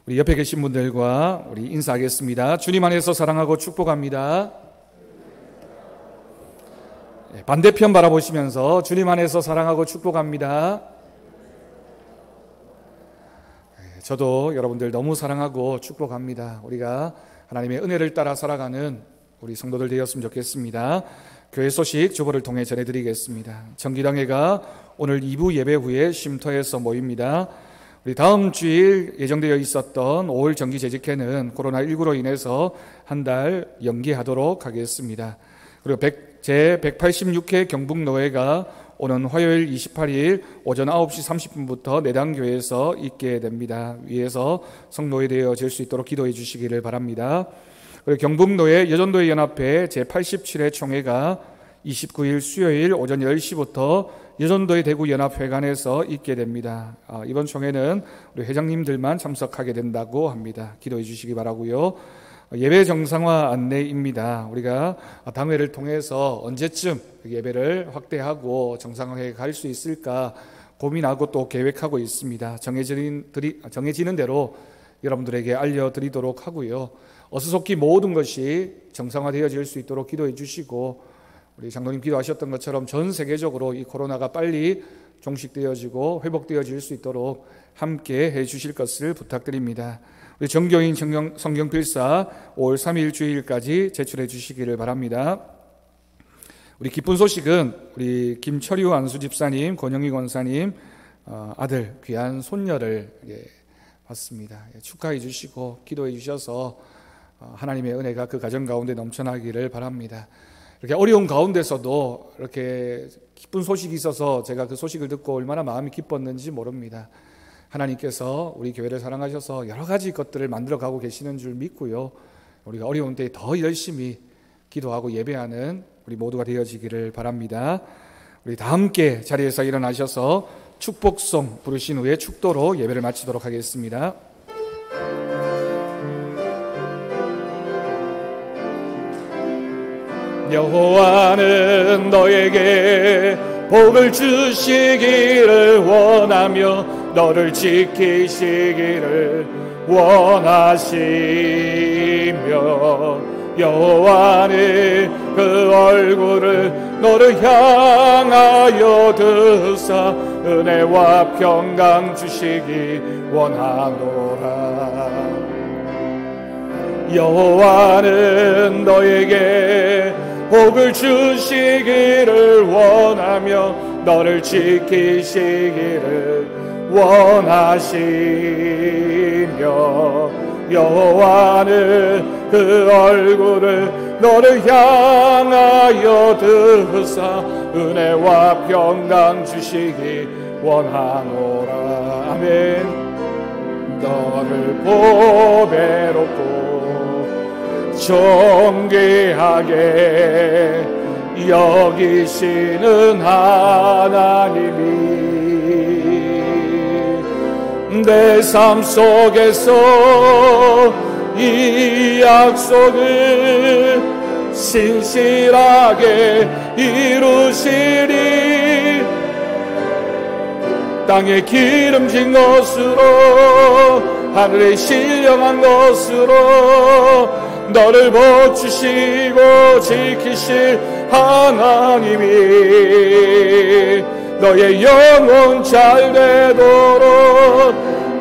우리 옆에 계신 분들과 우리 인사하겠습니다. 주님 안에서 사랑하고 축복합니다. 반대편 바라보시면서 주님 안에서 사랑하고 축복합니다. 저도 여러분들 너무 사랑하고 축복합니다. 우리가 하나님의 은혜를 따라 살아가는 우리 성도들 되었으면 좋겠습니다. 교회 소식 주보를 통해 전해드리겠습니다. 정기당회가 오늘 2부 예배 후에 쉼터에서 모입니다. 우리 다음 주일 예정되어 있었던 5월 정기 재직회는 코로나19로 인해서 한 달 연기하도록 하겠습니다. 그리고 제186회 경북노회가 오는 화요일 28일 오전 9시 30분부터 내당교회에서 있게 됩니다. 위에서 성노회 되어질 수 있도록 기도해 주시기를 바랍니다. 그리고 경북노회 여전도회 연합회 제87회 총회가 29일 수요일 오전 10시부터 여전도회 대구연합회관에서 있게 됩니다. 이번 총회는 우리 회장님들만 참석하게 된다고 합니다. 기도해 주시기 바라고요. 예배 정상화 안내입니다. 우리가 당회를 통해서 언제쯤 예배를 확대하고 정상화해 갈 수 있을까 고민하고 또 계획하고 있습니다. 정해지는 대로 여러분들에게 알려드리도록 하고요. 어수속히 모든 것이 정상화되어질 수 있도록 기도해 주시고, 우리 장로님 기도하셨던 것처럼 전 세계적으로 이 코로나가 빨리 종식되어지고 회복되어질 수 있도록 함께 해 주실 것을 부탁드립니다. 우리 정교인 성경필사 5월 3일 주일까지 제출해 주시기를 바랍니다. 우리 기쁜 소식은 우리 김철유 안수 집사님, 권영희 권사님 아들 귀한 손녀를 받습니다. 축하해 주시고 기도해 주셔서 하나님의 은혜가 그 가정 가운데 넘쳐나기를 바랍니다. 이렇게 어려운 가운데서도 이렇게 기쁜 소식이 있어서 제가 그 소식을 듣고 얼마나 마음이 기뻤는지 모릅니다. 하나님께서 우리 교회를 사랑하셔서 여러 가지 것들을 만들어가고 계시는 줄 믿고요. 우리가 어려운 때에 더 열심히 기도하고 예배하는 우리 모두가 되어지기를 바랍니다. 우리 다 함께 자리에서 일어나셔서 축복송 부르신 후에 축도로 예배를 마치도록 하겠습니다. 여호와는 너에게 복을 주시기를 원하며 너를 지키시기를 원하시며, 여호와는 그 얼굴을 너를 향하여 드사 은혜와 평강 주시기 원하노라. 여호와는 너에게 복을 주시기를 원하며 너를 지키시기를 원하시며, 여호와는 그 얼굴을 너를 향하여 드사 은혜와 평강 주시기 원하노라. 아멘. 너를 보배롭고 존귀하게 여기시는 하나님이 내 삶 속에서 이 약속을 신실하게 이루시리. 땅에 기름진 것으로 하늘에 신령한 것으로 너를 보추시고 지키실 하나님이 너의 영혼 잘 되도록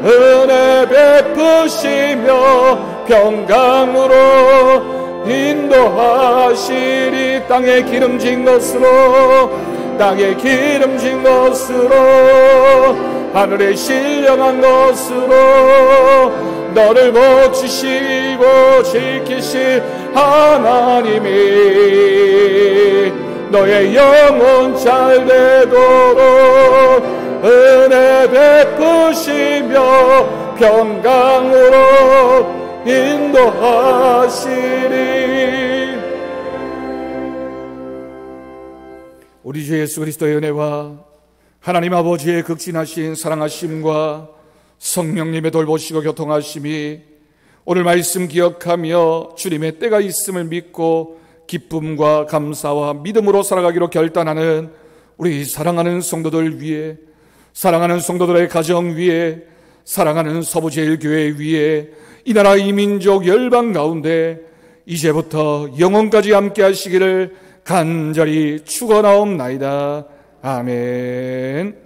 은혜 베푸시며 평강으로 인도하시리. 땅에 기름진 것으로 하늘에 신령한 것으로 너를 보추시고 지키실 하나님이 너의 영혼 잘 되도록 은혜 베푸시며 평강으로 인도하시리. 우리 주 예수 그리스도의 은혜와 하나님 아버지의 극진하신 사랑하심과 성령님의 돌보시고 교통하심이 오늘 말씀 기억하며 주님의 때가 있음을 믿고 기쁨과 감사와 믿음으로 살아가기로 결단하는 우리 사랑하는 성도들 위해, 사랑하는 성도들의 가정 위에, 사랑하는 서부제일교회 위에, 이 나라 이 민족 열방 가운데 이제부터 영원까지 함께 하시기를 간절히 축원하옵나이다. 아멘.